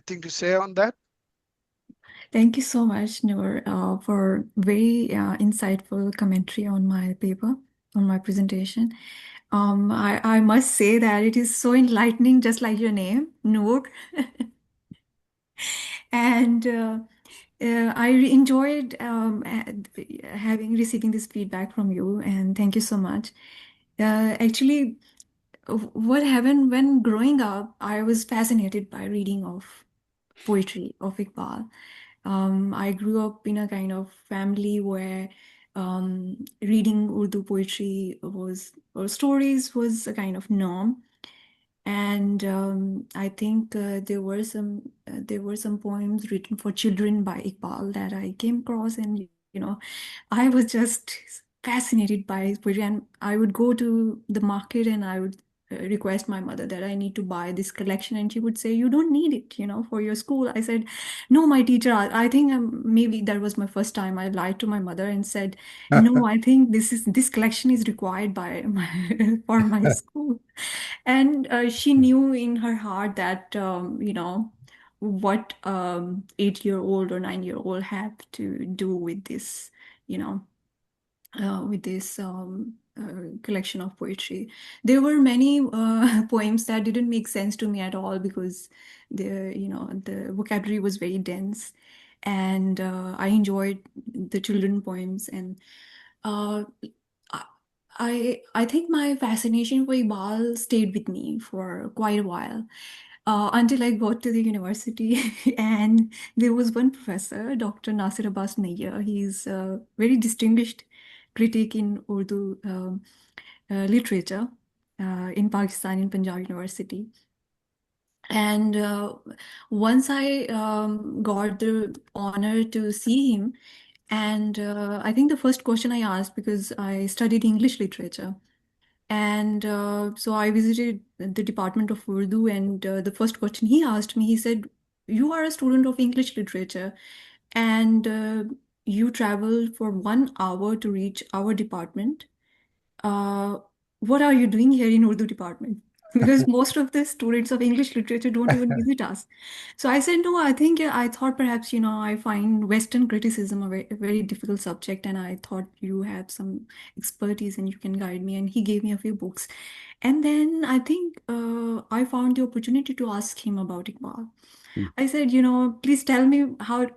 thing to say on that? Thank you so much, Noor, for very insightful commentary on my paper, on my presentation. I must say that it is so enlightening, just like your name, Noor. And I enjoyed receiving this feedback from you, and thank you so much. Actually, what happened when growing up, I was fascinated by reading of poetry of Iqbal. I grew up in a kind of family where reading Urdu poetry or stories was a kind of norm. And I think there were some poems written for children by Iqbal that I came across, and I was just fascinated by his poetry. And I would go to the market and I would request my mother that I need to buy this collection, and she would say, you don't need it, for your school. I said, no, my teacher, I think maybe that was my first time I lied to my mother and said, no, I think this collection is required by for my school. And she knew in her heart that, what 8-year-old or 9-year-old have to do with this, collection of poetry. There were many poems that didn't make sense to me at all because the vocabulary was very dense, and I enjoyed the children poems. And uh, I think my fascination for Iqbal stayed with me for quite a while. Until I got to the university, and there was one professor, Dr. Nasir Abbas Nayyar. He's a very distinguished critic in Urdu literature in Pakistan, in Punjab University. And once I got the honor to see him, and I think the first question I asked, because I studied English literature, and so I visited the Department of Urdu, and the first question he asked me, he said, you are a student of English literature, and you travel for 1 hour to reach our department. Uh, what are you doing here in Urdu department? Because most of the students of English literature don't even visit us. So I said, no, I thought perhaps, I find Western criticism a very difficult subject, and I thought you have some expertise and you can guide me. And he gave me a few books. And then I think I found the opportunity to ask him about Iqbal. I said, please tell me,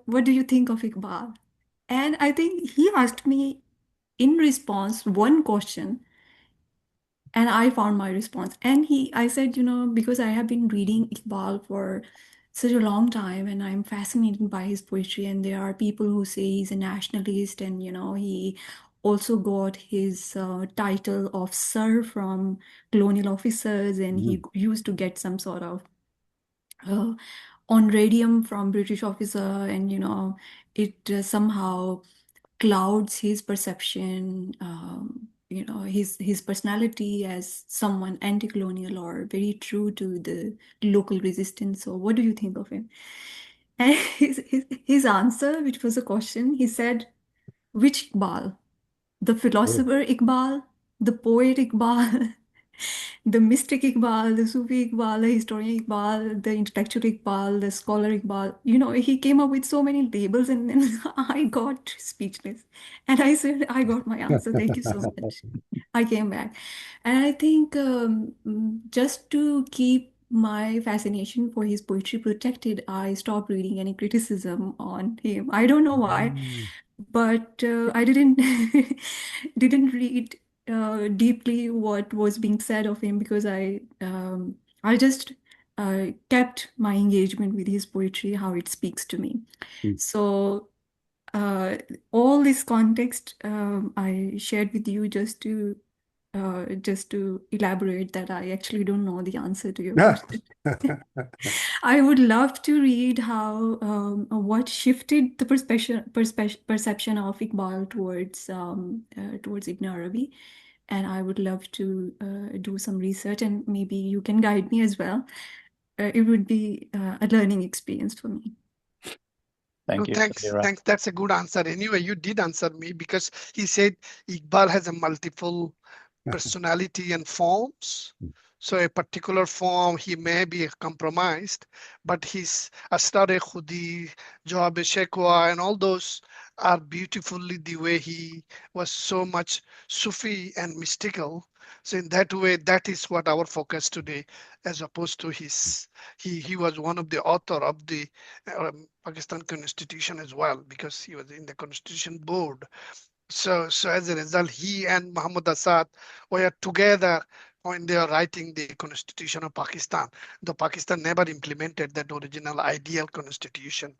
what do you think of Iqbal? And I think he asked me in response one question, and I found my response. And I said, because I have been reading Iqbal for such a long time, and I'm fascinated by his poetry. And there are people who say he's a nationalist, and, he also got his title of Sir from colonial officers, and he used to get some sort of uh, honorarium from British officer, and, it somehow clouds his perception, his personality as someone anti-colonial or very true to the local resistance. So what do you think of him? And his answer, which was a question, he said, which Iqbal? The philosopher Iqbal, the poet Iqbal, the mystic Iqbal, the Sufi Iqbal, the historian Iqbal, the intellectual Iqbal, the scholar Iqbal. He came up with so many labels, and then I got speechless. And I said, I got my answer. Thank you so much. I came back. And I think just to keep my fascination for his poetry protected, I stopped reading any criticism on him. I don't know why, but I didn't didn't read deeply what was being said of him, because I just kept my engagement with his poetry, how it speaks to me. So all this context I shared with you just to elaborate that I actually don't know the answer to your question. I would love to read how what shifted the perception of Iqbal towards Ibn Arabi, and I would love to do some research, and maybe you can guide me as well. It would be a learning experience for me. Thank you, Thanks. Samira. Thanks. That's a good answer. Anyway, you did answer me, because he said Iqbal has a multiple personality and forms. So a particular form, he may be compromised, but his Asrar-e Khudi, Jawab-e Shekwa, and all those are beautifully the way he was so much Sufi and mystical. So in that way, that is what our focus today, as opposed to he was one of the author of the Pakistan Constitution as well, because he was in the Constitution Board. So as a result, he and Muhammad Assad were together when they are writing the Constitution of Pakistan, though Pakistan never implemented that original ideal constitution.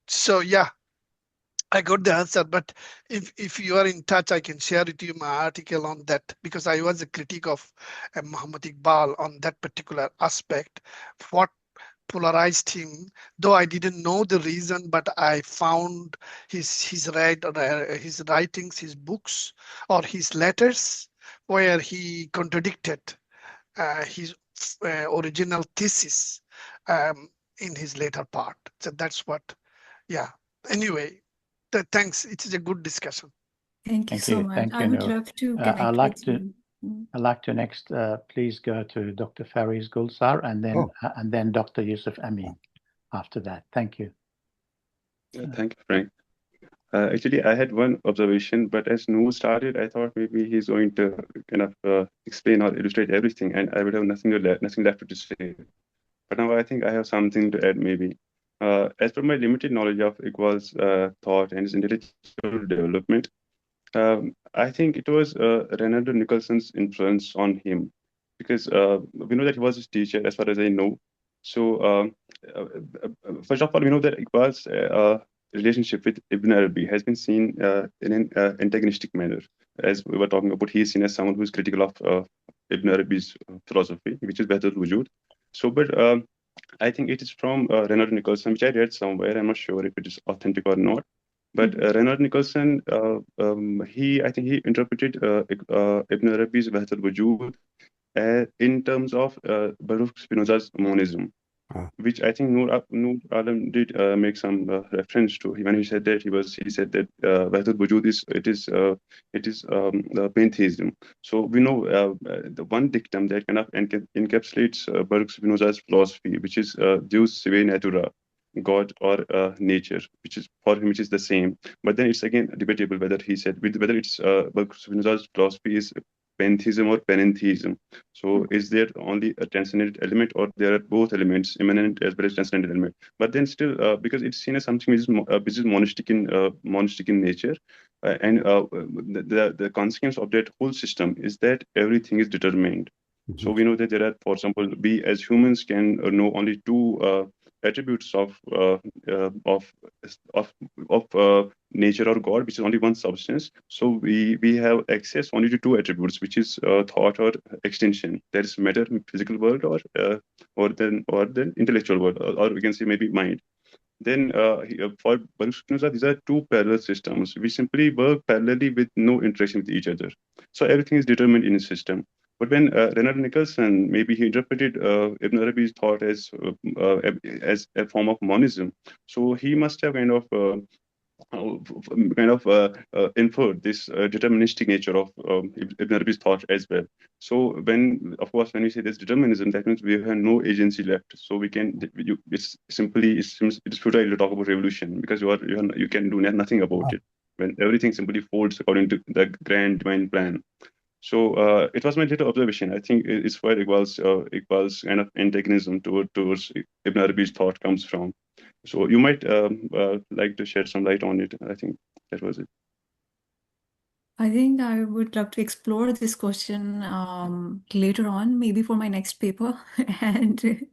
So yeah, I got the answer, but if you are in touch, I can share with you my article on that, because I was a critic of Muhammad Iqbal on that particular aspect. What polarized him, though I didn't know the reason, but I found his writings, his books, or his letters, where he contradicted his original thesis in his later part. So that's what, yeah. Anyway, thanks. It is a good discussion. Thank you Thank so you. much. Thank I you, would Noor. love to I'd connect like with to you. I'd like to next please go to Dr. Faris Gulsar and then Dr. Yusuf Amin after that. Thank you. Thank you, Frank. Actually, I had one observation, but as Noor started, I thought maybe he's going to kind of explain or illustrate everything, and I would have nothing left to say. But now I think I have something to add, maybe. As per my limited knowledge of Iqbal's thought and his intellectual development, I think it was Reynaldo Nicholson's influence on him, because we know that he was his teacher, as far as I know. So, first of all, we know that Iqbal's relationship with Ibn Arabi has been seen in an antagonistic manner. As we were talking about, he is seen as someone who is critical of Ibn Arabi's philosophy, which is Wahdatul Wujud. So, but I think it is from Reynaldo Nicholson, which I read somewhere. I'm not sure if it is authentic or not. But Reynaldo Nicholson, I think he interpreted Ibn Arabi's Wahdatul Wujud in terms of Baruch Spinoza's monism, which I think Noor Alam did make some reference to when he said that he said that Wahdatul Wujud is pantheism. So we know the one dictum that kind of encapsulates Baruch Spinoza's philosophy, which is Deus sive natura, God or nature, which is for him, which is the same. But then it's again debatable whether he said whether it's Baruch Spinoza's philosophy is pantheism or panentheism. So is there only a transcendent element, or there are both elements, immanent as well as transcendent element? But then still, because it's seen as something which is monistic in nature, and the consequence of that whole system is that everything is determined. So we know that there are, for example, we as humans can know only two attributes of nature or God, which is only one substance. So we have access only to two attributes, which is thought or extension. That is matter, physical world, or then intellectual world, or we can say maybe mind. Then for Baruch Spinoza, these are two parallel systems. We simply work parallelly with no interaction with each other. So everything is determined in a system. But when Reynaldo Nicholson, maybe he interpreted Ibn Arabi's thought as a form of monism. So he must have kind of inferred this deterministic nature of Ibn Arabi's thought as well. So when we say there's determinism, that means we have no agency left. So we can, it's futile to talk about revolution, because you can do nothing about it when everything simply folds according to the grand divine plan. So it was my little observation. I think it's where Iqbal's kind of antagonism towards Ibn Arabi's thought comes from. So you might like to shed some light on it. I think that was it. I think I would love to explore this question later on, maybe for my next paper. And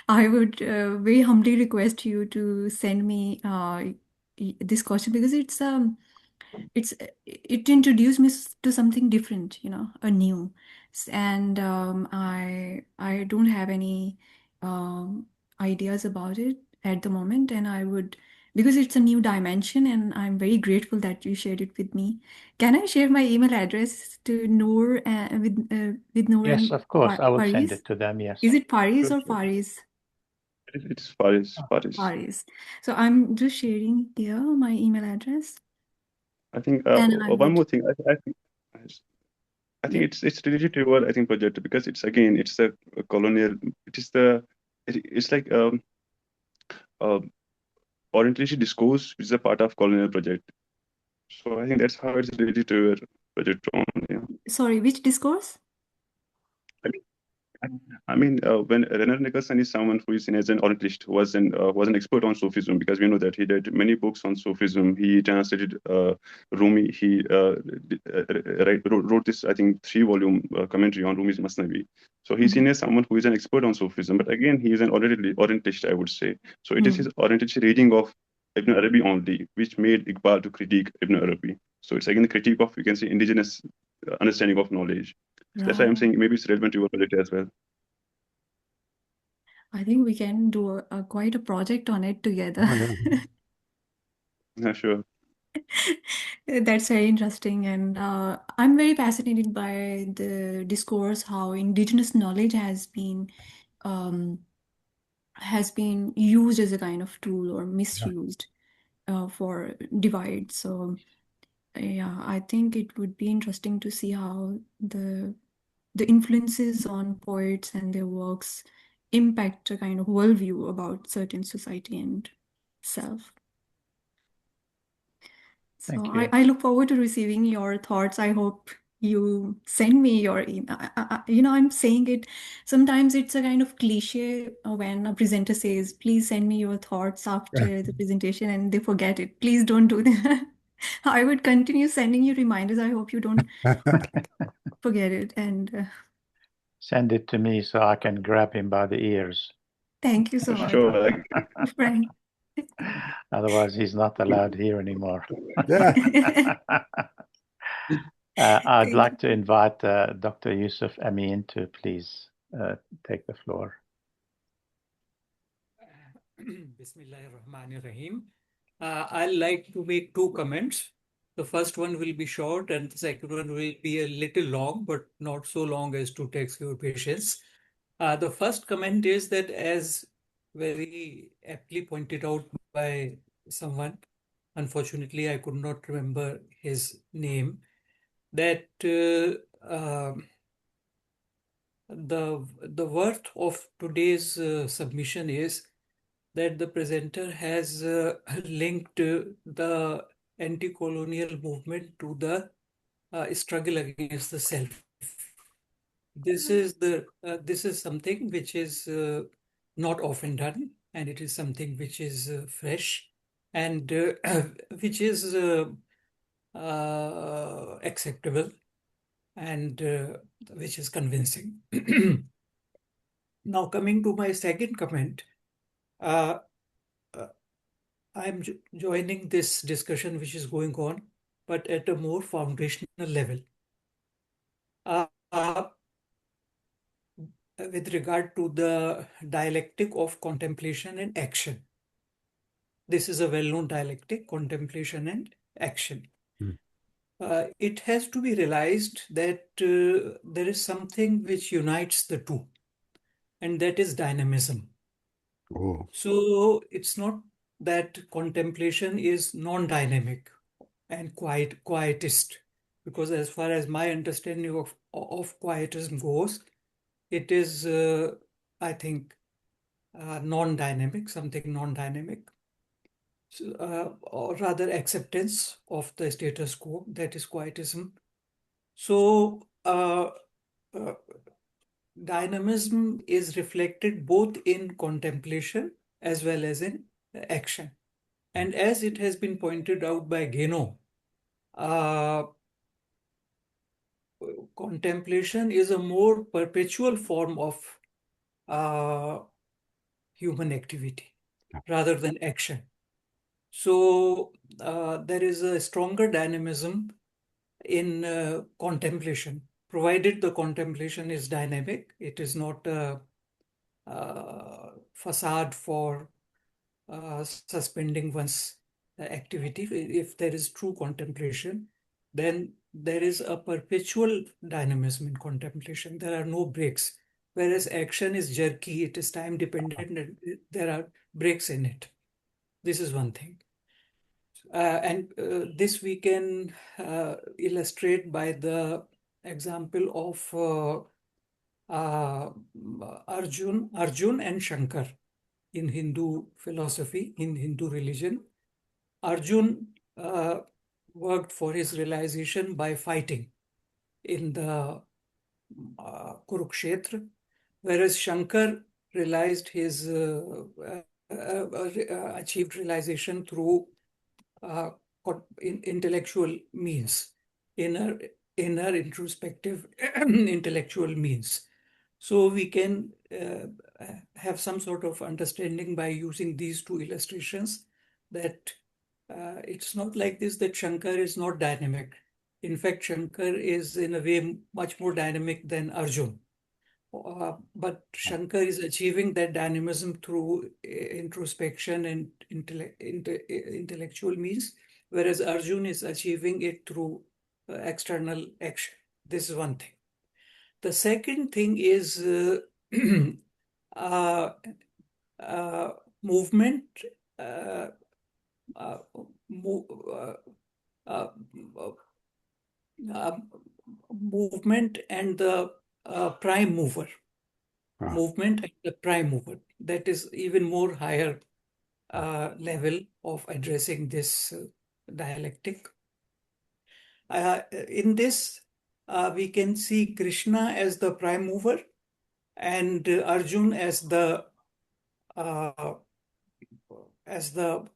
I would very humbly request you to send me this question, because it introduced me to something different, a new. And I don't have any ideas about it at the moment, and because it's a new dimension, and I'm very grateful that you shared it with me. Can I share my email address to Noor with Noor Yes, and of course. I will send Faris? it to them. Yes. Is it Faris Sure, or sure. Faris? It's Faris. Faris. So I'm just sharing here my email address. I think And I one would, more thing. I think yeah. it's related to your project, because it's the colonial. It's like Orientalist discourse, which is a part of colonial project. So I think that's how it's related to your project on. Yeah. Sorry, which discourse? I mean, when Reynaldo Nicholson is someone who is seen as an Orientalist, who was an expert on Sufism, because we know that he did many books on Sufism. He translated Rumi. He wrote this, I think, 3-volume commentary on Rumi's Masnavi. So he's seen as someone who is an expert on Sufism. But again, he is an Orientalist, I would say. So it is his Orientalist reading of Ibn Arabi only, which made Iqbal to critique Ibn Arabi. So it's again the critique of, we can say, indigenous understanding of knowledge. So that's why I'm saying maybe it's relevant to your project as well. I think we can do quite a project on it together. Yeah, sure. That's very interesting, and I'm very fascinated by the discourse how indigenous knowledge um, has been used as a kind of tool or misused for divide. So yeah, I think it would be interesting to see how the influences on poets and their works impact a kind of worldview about certain society and self. So Thank you. I look forward to receiving your thoughts. I hope you send me your email. I'm saying it, sometimes it's a kind of cliche when a presenter says, please send me your thoughts after the presentation, and they forget it. Please don't do that. I would continue sending you reminders. I hope you don't forget it. And Send it to me so I can grab him by the ears. thank you so much, Sure. Frank. Otherwise, he's not allowed here anymore. Yeah. I'd Thank like to invite Dr. Yusuf Amin to please take the floor. Bismillahirrahmanirrahim. I'd like to make two comments. The first one will be short and the second one will be a little long, but not so long as to tax your patience. The first comment is that, as very aptly pointed out by someone, unfortunately I could not remember his name, that the worth of today's submission is that the presenter has linked the anti-colonial movement to the struggle against the self. This is something which is not often done, and it is something which is fresh and which is acceptable and which is convincing. Now, coming to my second comment, I'm joining this discussion which is going on, but at a more foundational level. With regard to the dialectic of contemplation and action. This is a well-known dialectic, contemplation and action. It has to be realized that there is something which unites the two, and that is dynamism. Oh. So it's not that contemplation is non-dynamic and quietist, because as far as my understanding of quietism goes, it is, I think, non-dynamic, something non-dynamic, or rather acceptance of the status quo, that is quietism. So dynamism is reflected both in contemplation as well as in action. And as it has been pointed out by Geno, contemplation is a more perpetual form of human activity rather than action. So there is a stronger dynamism in contemplation, provided the contemplation is dynamic. It is not a facade for suspending one's activity. If there is true contemplation, then there is a perpetual dynamism in contemplation. There are no breaks. Whereas action is jerky, it is time dependent, and there are breaks in it. This is one thing. And this we can illustrate by the example of Arjun and Shankar in Hindu philosophy, in Hindu religion. Arjun worked for his realization by fighting in the Kurukshetra, whereas Shankar realized his achieved realization through intellectual means, inner introspective intellectual means. So we can have some sort of understanding by using these two illustrations that it's not like this that Shankar is not dynamic. In fact, Shankar is in a way much more dynamic than Arjun. But Shankar is achieving that dynamism through introspection and intellectual means, whereas Arjun is achieving it through external action. This is one thing. The second thing is movement, movement and the prime mover. Movement and the prime mover. That is even more higher level of addressing this dialectic. In this, we can see Krishna as the prime mover and Arjun as the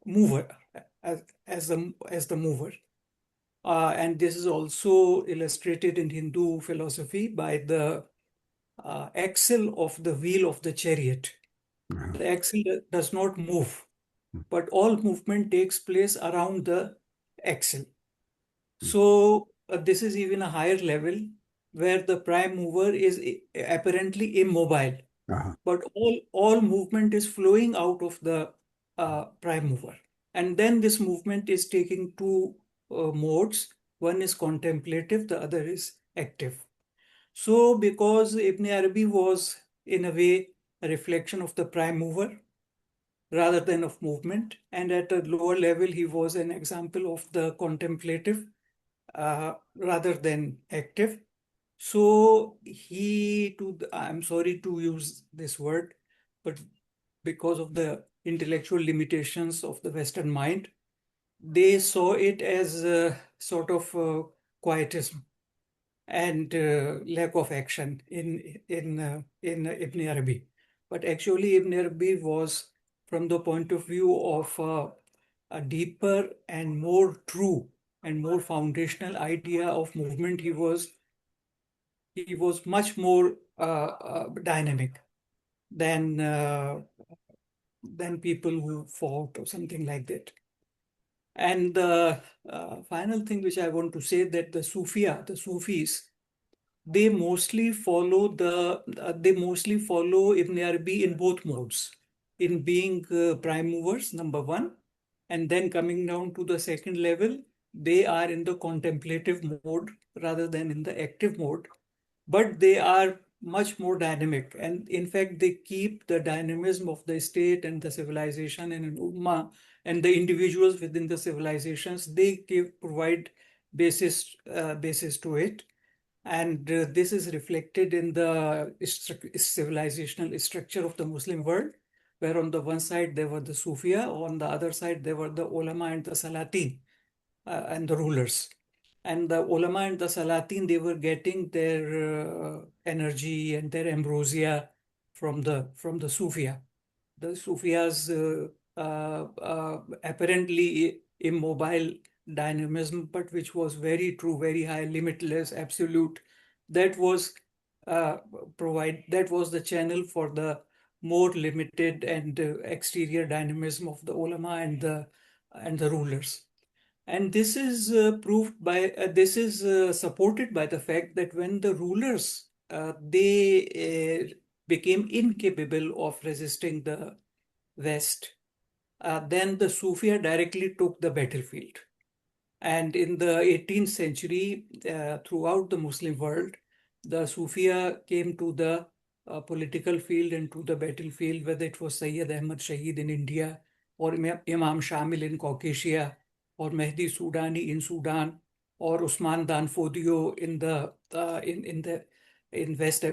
mover, as the mover. And this is also illustrated in Hindu philosophy by the axle of the wheel of the chariot. The axle does not move, but all movement takes place around the axle. So this is even a higher level where the prime mover is apparently immobile, but all movement is flowing out of the prime mover. And then this movement is taking two modes. One is contemplative, the other is active. So because Ibn Arabi was in a way a reflection of the prime mover rather than of movement, and at a lower level he was an example of the contemplative rather than active. So I'm sorry to use this word, but because of the intellectual limitations of the Western mind, they saw it as a sort of quietism and lack of action in Ibn Arabi. But actually Ibn Arabi was, from the point of view of a deeper and more true and more foundational idea of movement, he was much more dynamic than people who fought or something like that. And the final thing which I want to say, that the Sufis, they mostly follow Ibn Arabi in both modes, in being prime movers, number one, and then coming down to the second level, they are in the contemplative mode rather than in the active mode, but they are much more dynamic. And in fact, they keep the dynamism of the state and the civilization and an ummah and the individuals within the civilizations. They provide basis to it. And this is reflected in the civilizational structure of the Muslim world, where on the one side there were the Sufia, on the other side there were the ulama and the Salatin and the rulers. And the ulama and the Salatin, they were getting their energy and their ambrosia from the Sufia. The Sufia's apparently immobile dynamism, but which was very true, very high, limitless, absolute. That was the channel for the more limited and exterior dynamism of the ulama and the rulers. And this is supported by the fact that when the rulers they became incapable of resisting the West, then the Sufia directly took the battlefield. And in the 18th century, throughout the Muslim world, the Sufia came to the political field and to the battlefield, whether it was Sayyid Ahmad Shahid in India, or Imam Shamil in Caucasia, or Mehdi Sudani in Sudan, or Usman Dan Fodio in West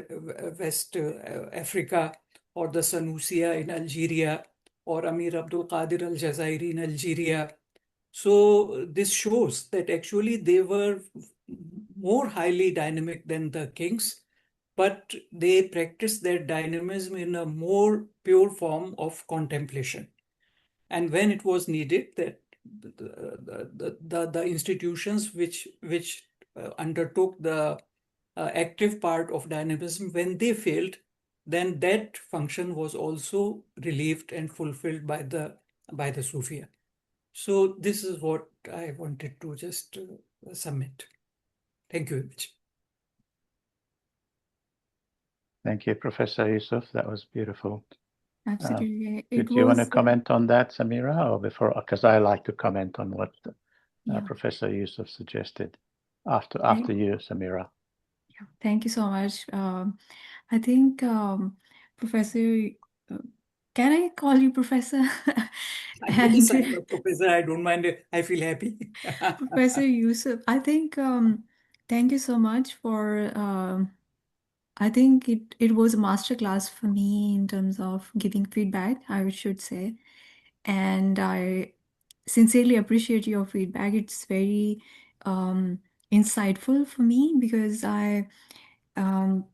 Africa, or the Sanusia in Algeria, or Amir Abdul Qadir al-Jazairi in Algeria. So this shows that actually they were more highly dynamic than the kings, but they practiced their dynamism in a more pure form of contemplation. And when it was needed, that the institutions which undertook the active part of dynamism, when they failed, then that function was also relieved and fulfilled by the Sufia. So this is what I wanted to just submit. Thank you very much. Thank you, Professor Yusuf. That was beautiful. Absolutely. Do you want to comment on that, Samira, or before? Because I like to comment on what Yeah. Professor Yusuf suggested. After you, Sumera. Yeah, thank you so much. I think Professor, can I call you Professor? Yes, And I'm a professor. I don't mind it. I feel happy. Professor Yusuf, I think thank you so much for I think it was a masterclass for me in terms of giving feedback, I should say. And I sincerely appreciate your feedback. It's very insightful for me because um,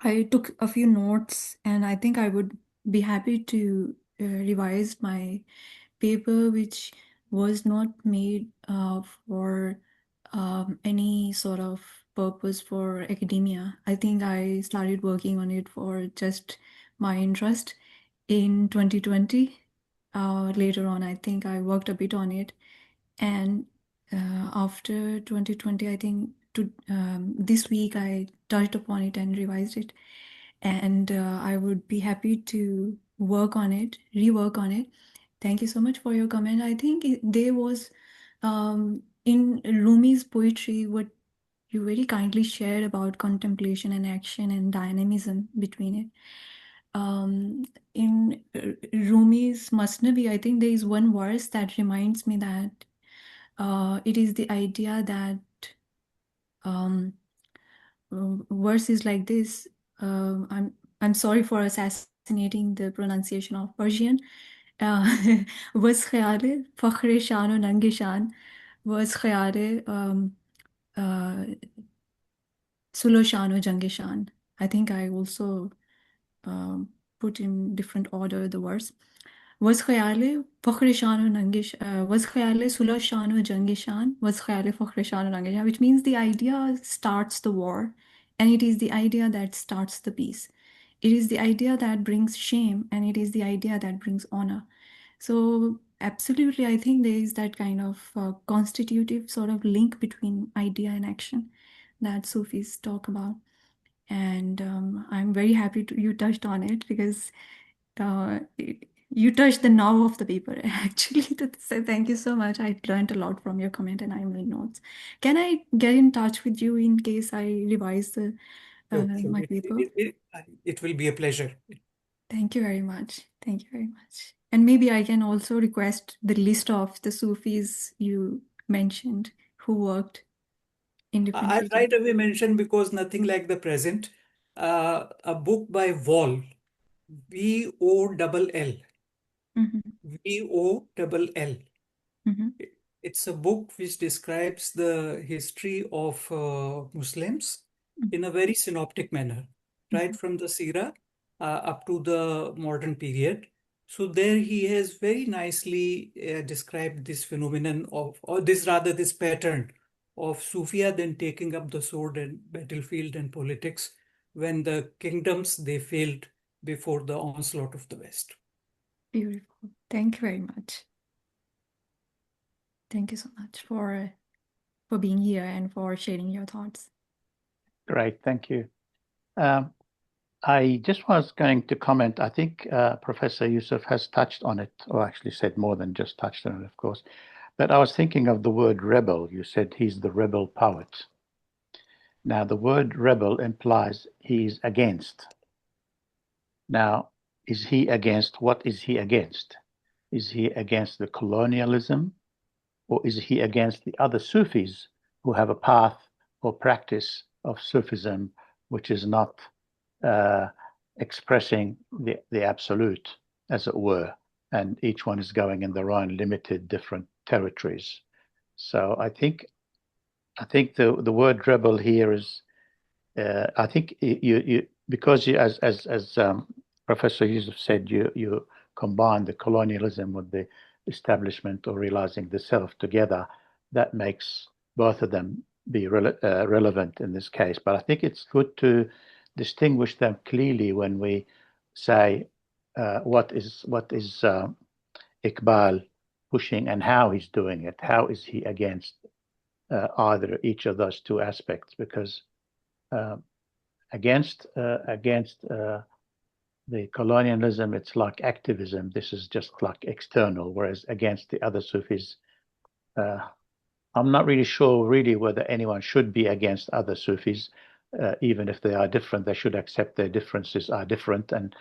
I took a few notes, and I think I would be happy to revise my paper, which was not made for any sort of purpose for academia. I think I started working on it for just my interest in 2020. Later on, I think I worked a bit on it. And after 2020, I think this week I touched upon it and revised it. And I would be happy to work on it, rework on it. Thank you so much for your comment. I think there was in Rumi's poetry what you very kindly shared about contemplation and action and dynamism between it. In Rumi's Masnavi, I think there is one verse that reminds me that it is the idea that verse is like this. I'm sorry for assassinating the pronunciation of Persian. Was khayale fakhre shan o nange shan was khayale sulo shan o jange shan. I think I also put in different order the verse. Was khayale fakhre shan o nange was khayale sulo shan o jange shan was khayale fakhre shan o nange shan, which means the idea starts the war, and it is the idea that starts the peace. It is the idea that brings shame, and it is the idea that brings honor. So absolutely, I think there is that kind of constitutive sort of link between idea and action that Sufis talk about. And I'm very happy you touched on it because you touched the knob of the paper actually. So thank you so much. I learned a lot from your comment and I made notes. Can I get in touch with you in case I revise the Sure. my paper? It will be a pleasure. Thank you very much. Thank you very much. And maybe I can also request the list of the Sufis you mentioned who worked in different I regions. right away mentioned, because nothing like the present, a book by Wall, Voll, Mhm, Voll. mhm, It's a book which describes the history of Muslims in a very synoptic manner, right from the Sirah up to the modern period. So there he has very nicely described this phenomenon of, or this rather, this pattern of Sufia then taking up the sword and battlefield and politics when the kingdoms, they failed before the onslaught of the West. Beautiful. Thank you very much. Thank you so much for being here and for sharing your thoughts. Great, thank you. I just was going to comment. I think Professor Yusuf has touched on it, or actually said more than just touched on it, of course. But I was thinking of the word rebel. You said he's the rebel poet. Now, the word rebel implies he's against. Now, is he against? What is he against? Is he against the colonialism, or is he against the other Sufis who have a path or practice of Sufism which is not expressing the absolute, as it were, and each one is going in their own limited, different territories? So I think the word rebel here is, I think you because you, as Professor Yusuf said, you combine the colonialism with the establishment or realizing the self together. That makes both of them be relevant in this case. But I think it's good to distinguish them clearly when we say what is Iqbal pushing and how he's doing it. How is he against either each of those two aspects? Because against the colonialism, it's like activism. This is just like external, whereas against the other Sufis, I'm not really sure whether anyone should be against other Sufis, even if they are different. They should accept their differences are different and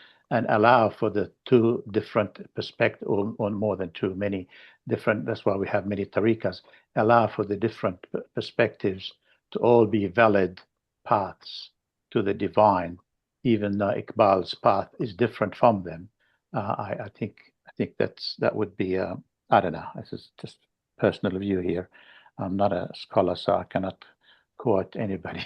allow for the two different perspectives, or more than two, many different. That's why we have many tariqas. Allow for the different perspectives to all be valid paths to the divine, even though Iqbal's path is different from them. I think that would be I don't know. This is just personal view here. I'm not a scholar, so I cannot quote anybody.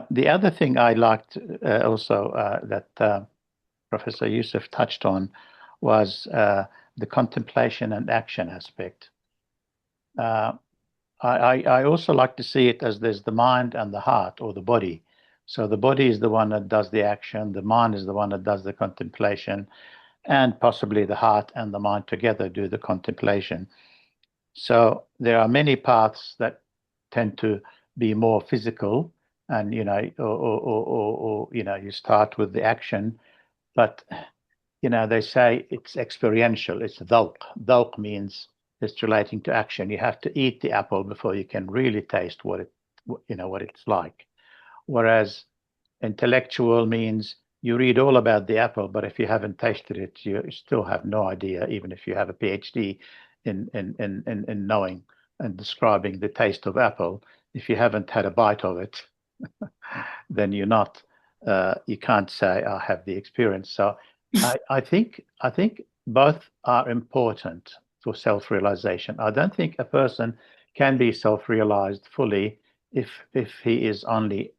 The other thing I liked also that Professor Youssef touched on was the contemplation and action aspect. I also like to see it as there's the mind and the heart, or the body. So the body is the one that does the action, the mind is the one that does the contemplation, and possibly the heart and the mind together do the contemplation. So there are many paths that tend to be more physical, and or you start with the action, but they say it's experiential. It's dhawq. Dhawq means it's relating to action. You have to eat the apple before you can really taste what it's like. Whereas intellectual means you read all about the apple, but if you haven't tasted it, you still have no idea, even if you have a PhD in knowing and describing the taste of apple. If you haven't had a bite of it, then you can't say I have the experience. So I think both are important for self-realization. I don't think a person can be self-realized fully if he is only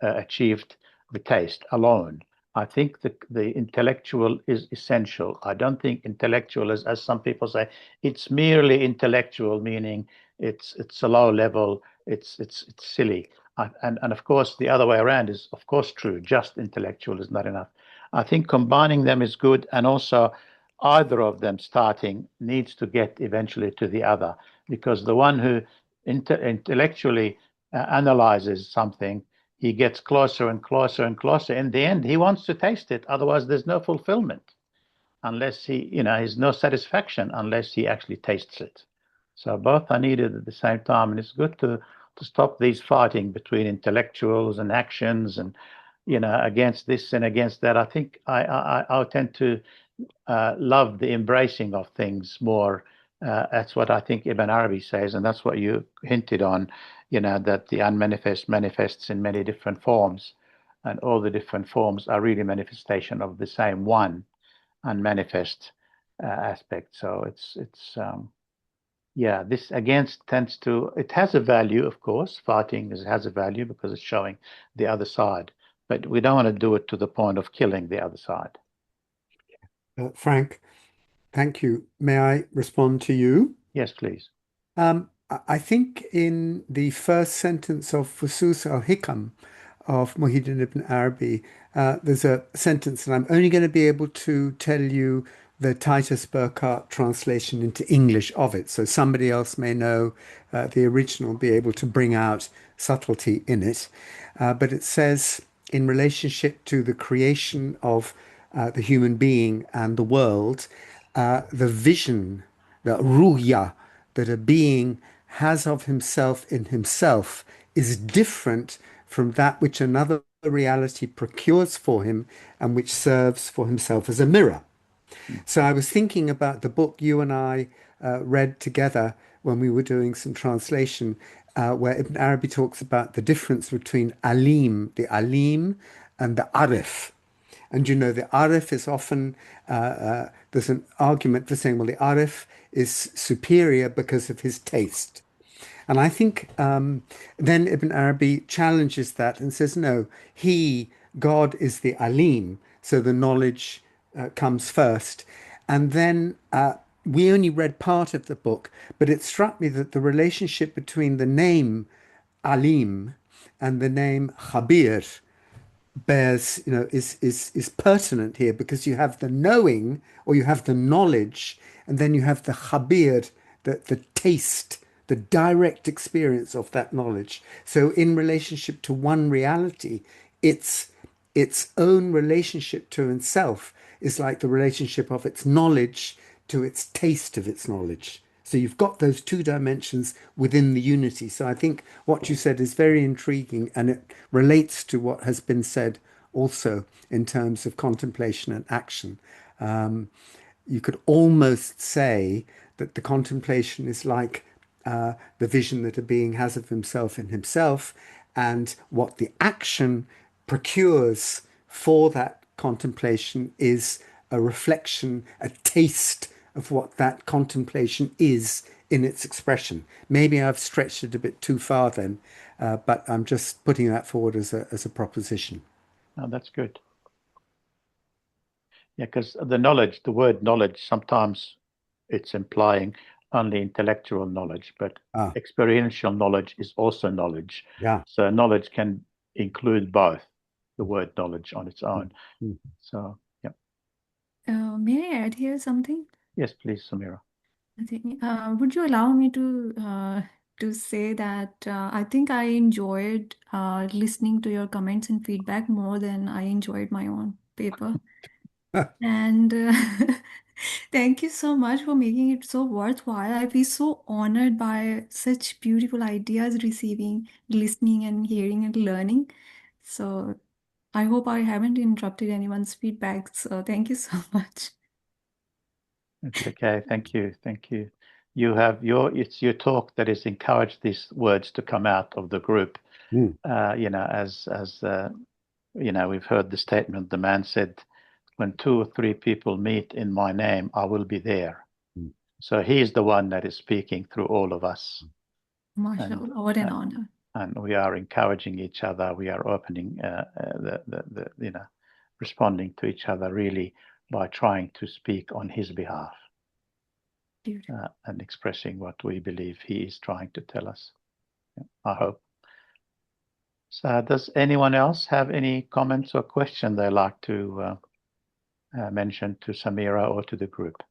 achieved the taste alone. I think the intellectual is essential. I don't think intellectual is, as some people say, it's merely intellectual, meaning it's a low level, it's silly. And of course, the other way around is, of course, true. Just intellectual is not enough. I think combining them is good, and also either of them starting needs to get eventually to the other, because the one who intellectually analyzes something, he gets closer and closer and closer. In the end, he wants to taste it. Otherwise, there's no fulfillment, unless there's no satisfaction unless he actually tastes it. So both are needed at the same time, and it's good to stop these fighting between intellectuals and actions, and against this and against that. I think I tend to love the embracing of things more. That's what I think Ibn Arabi says, and that's what you hinted on, that the unmanifest manifests in many different forms, and all the different forms are really manifestation of the same one unmanifest aspect. So it's this against tends to, it has a value, of course. Fighting has a value because it's showing the other side, but we don't want to do it to the point of killing the other side. Frank, thank you. May I respond to you? Yes, please. I think in the first sentence of Fusus al-Hikam of Muhyiddin ibn Arabi, there's a sentence, and I'm only going to be able to tell you the Titus Burkhardt translation into English of it. So somebody else may know the original, be able to bring out subtlety in it. But it says, in relationship to the creation of the human being and the world, the vision, the ruya, that a being has of himself in himself is different from that which another reality procures for him and which serves for himself as a mirror. So I was thinking about the book you and I read together when we were doing some translation, where Ibn Arabi talks about the difference between the alim and the arif. And the arif is often, there's an argument for saying, well, the arif is superior because of his taste. And I think then Ibn Arabi challenges that and says, no, God is the alim, so the knowledge comes first. And then we only read part of the book, but it struck me that the relationship between the name alim and the name khabir bears, is pertinent here, because you have the knowing, or you have the knowledge, and then you have the khabir, the taste, the direct experience of that knowledge. So in relationship to one reality, its own relationship to itself is like the relationship of its knowledge to its taste of its knowledge. So you've got those two dimensions within the unity. So I think what you said is very intriguing, and it relates to what has been said also in terms of contemplation and action. You could almost say that the contemplation is like the vision that a being has of himself in himself, and what the action procures for that contemplation is a reflection, a taste of what that contemplation is in its expression. Maybe I've stretched it a bit too far then, but I'm just putting that forward as a proposition. Oh, that's good. Yeah, because the word knowledge, sometimes it's implying only intellectual knowledge, but experiential knowledge is also knowledge. Yeah. So knowledge can include both, the word knowledge on its own. Mm-hmm. So, yeah. May I add here something? Yes, please, Sumera. I think, would you allow me to say that I think I enjoyed listening to your comments and feedback more than I enjoyed my own paper. And thank you so much for making it so worthwhile. I feel so honored by such beautiful ideas, receiving, listening, and hearing and learning. So I hope I haven't interrupted anyone's feedback. So thank you so much. It's okay. Thank you. Thank you. It's your talk that has encouraged these words to come out of the group. Mm. We've heard the statement. The man said, when 2 or 3 people meet in my name, I will be there. Mm. So he is the one that is speaking through all of us. MashaAllah, what an honor. And we are encouraging each other. We are opening, responding to each other really by trying to speak on his behalf and expressing what we believe he is trying to tell us. I hope. So does anyone else have any comments or question they'd like to mention to Sumera or to the group?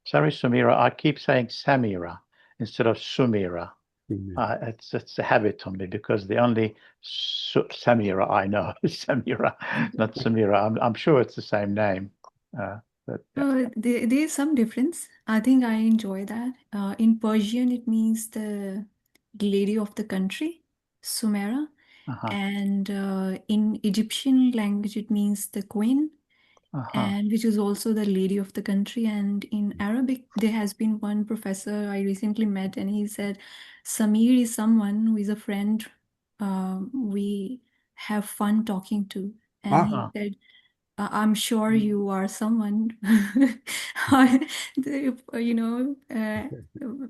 Sorry, Sumera, I keep saying Samira instead of Sumera. It's a habit on me because the only Samira I know is Samira, not Sumera. I'm sure it's the same name. There is some difference. I think I enjoy that. In Persian, it means the lady of the country, Sumera. And in Egyptian language, it means the queen, and which is also the lady of the country. And in Arabic, there has been one professor I recently met, and he said, Samir is someone who is a friend we have fun talking to. And he said, I'm sure you are someone,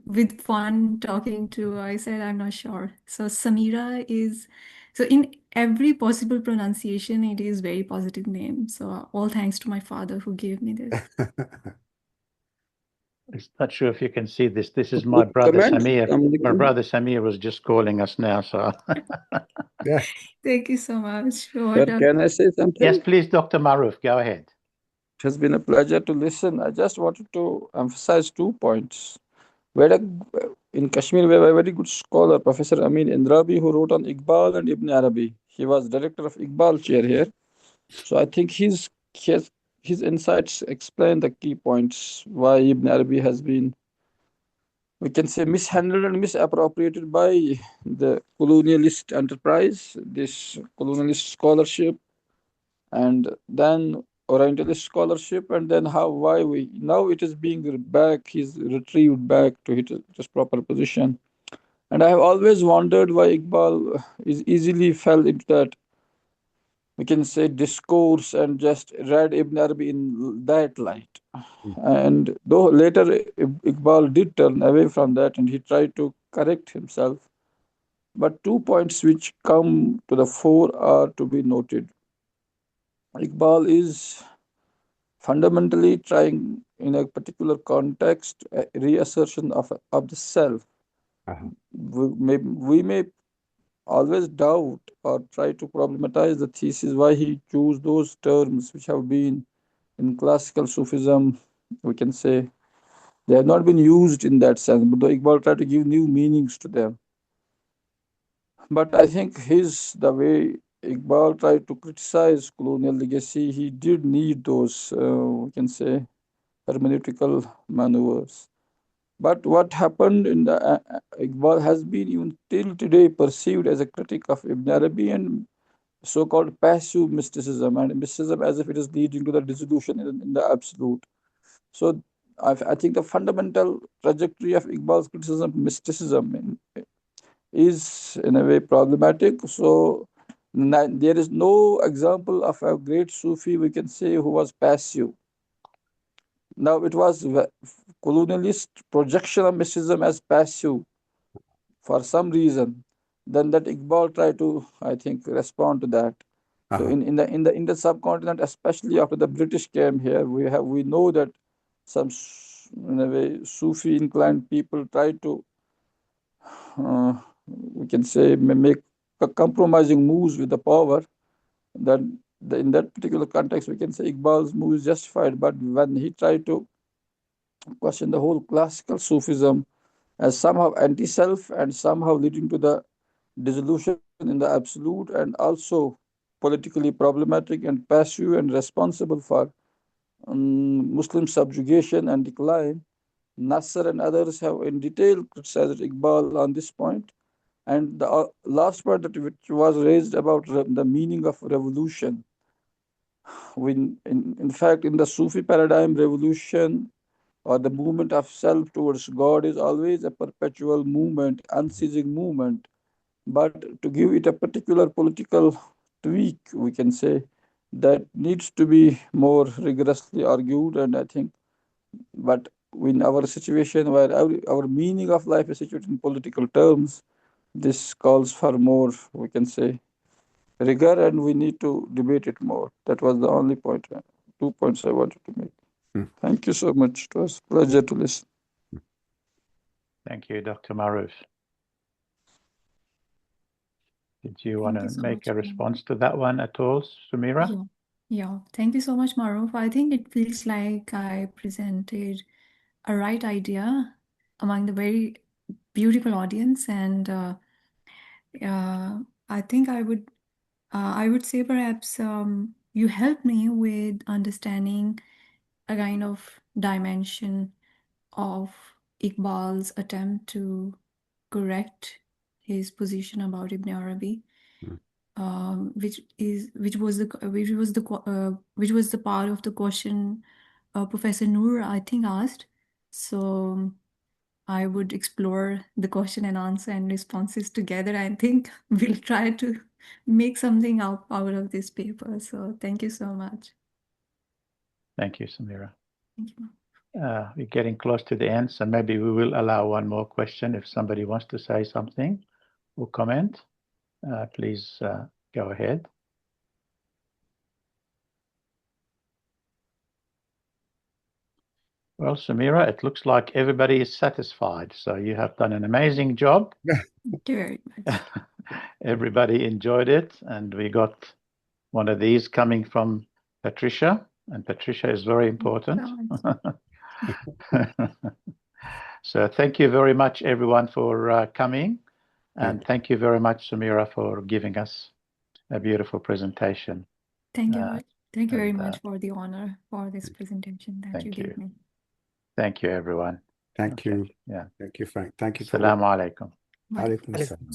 with fun talking to. I said, I'm not sure. So Samira is, so in every possible pronunciation, it is very positive name. So all thanks to my father who gave me this. I'm not sure if you can see this. This is my brother Samir. My brother Samir was just calling us now. So yeah. Thank you so much. Can I say something? Yes, please, Dr. Maruf, go ahead. It has been a pleasure to listen. I just wanted to emphasize 2 points. In Kashmir, we have a very good scholar, Professor Amin Indrabi, who wrote on Iqbal and Ibn Arabi. He was director of Iqbal chair here. So I think his insights explain the key points why Ibn Arabi has been, we can say, mishandled and misappropriated by the colonialist enterprise, this colonialist scholarship, and then Orientalist scholarship, and then now it is being he's retrieved back to its proper position. And I have always wondered why Iqbal is easily fell into that, we can say, discourse and just read Ibn Arabi in that light. And though later Iqbal did turn away from that and he tried to correct himself, but 2 points which come to the fore are to be noted. Iqbal is fundamentally trying, in a particular context, a reassertion of the self. We may always doubt or try to problematize the thesis why he chose those terms which have been in classical Sufism, we can say, they have not been used in that sense, but Iqbal tried to give new meanings to them. But I think the way Iqbal tried to criticize colonial legacy, he did need those, we can say, hermeneutical maneuvers. But what happened in the Iqbal has been even till today perceived as a critic of Ibn Arabi and so-called passive mysticism, and mysticism as if it is leading to the dissolution in the absolute. So I think the fundamental trajectory of Iqbal's criticism of mysticism is in a way problematic. So there is no example of a great Sufi we can say who was passive. Now it was colonialist projection of mysticism as passive for some reason. Then that Iqbal tried to, I think, respond to that. So in the subcontinent, especially after the British came here, we know that some in a way Sufi inclined people tried to we can say make compromising moves with the power. That in that particular context we can say Iqbal's move is justified, but when he tried to question the whole classical Sufism as somehow anti-self and somehow leading to the dissolution in the absolute, and also politically problematic and passive and responsible for Muslim subjugation and decline, Nasser and others have in detail criticized Iqbal on this point. And the last point that which was raised about the meaning of revolution. In fact, in the Sufi paradigm, revolution or the movement of self towards God is always a perpetual movement, unceasing movement. But to give it a particular political tweak, we can say, that needs to be more rigorously argued. And I think, but in our situation where our meaning of life is situated in political terms, this calls for more, we can say, rigor, and we need to debate it more. That was the only point, 2 points I wanted to make. Thank you so much. It was a pleasure to listen. Thank you, Dr. Maruf. Did you want to so make much, a response to that one at all, Sumera? Yeah. Thank you so much, Maruf. I think it feels like I presented a right idea among the very beautiful audience, and I think I would say perhaps you helped me with understanding a kind of dimension of Iqbal's attempt to correct his position about Ibn Arabi, which was the part of the question Professor Noor, I think, asked. So I would explore the question and answer and responses together. I think we'll try to make something out of this paper. So thank you so much. Thank you, Sumera. Thank you. We're getting close to the end, so maybe we will allow one more question. If somebody wants to say something or comment, please go ahead. Well, Sumera, it looks like everybody is satisfied. So you have done an amazing job. Thank you very much. Everybody enjoyed it. And we got one of these coming from Patricia. And Patricia is very important. So thank you very much, everyone, for coming. And thank you very much, Sumera, for giving us a beautiful presentation. Thank you. Thank you very much for the honor for this presentation that you gave me. Thank you, everyone. Thank you. Yeah. Thank you, Frank. Thank you. Assalamu alaikum. Alaikum salam.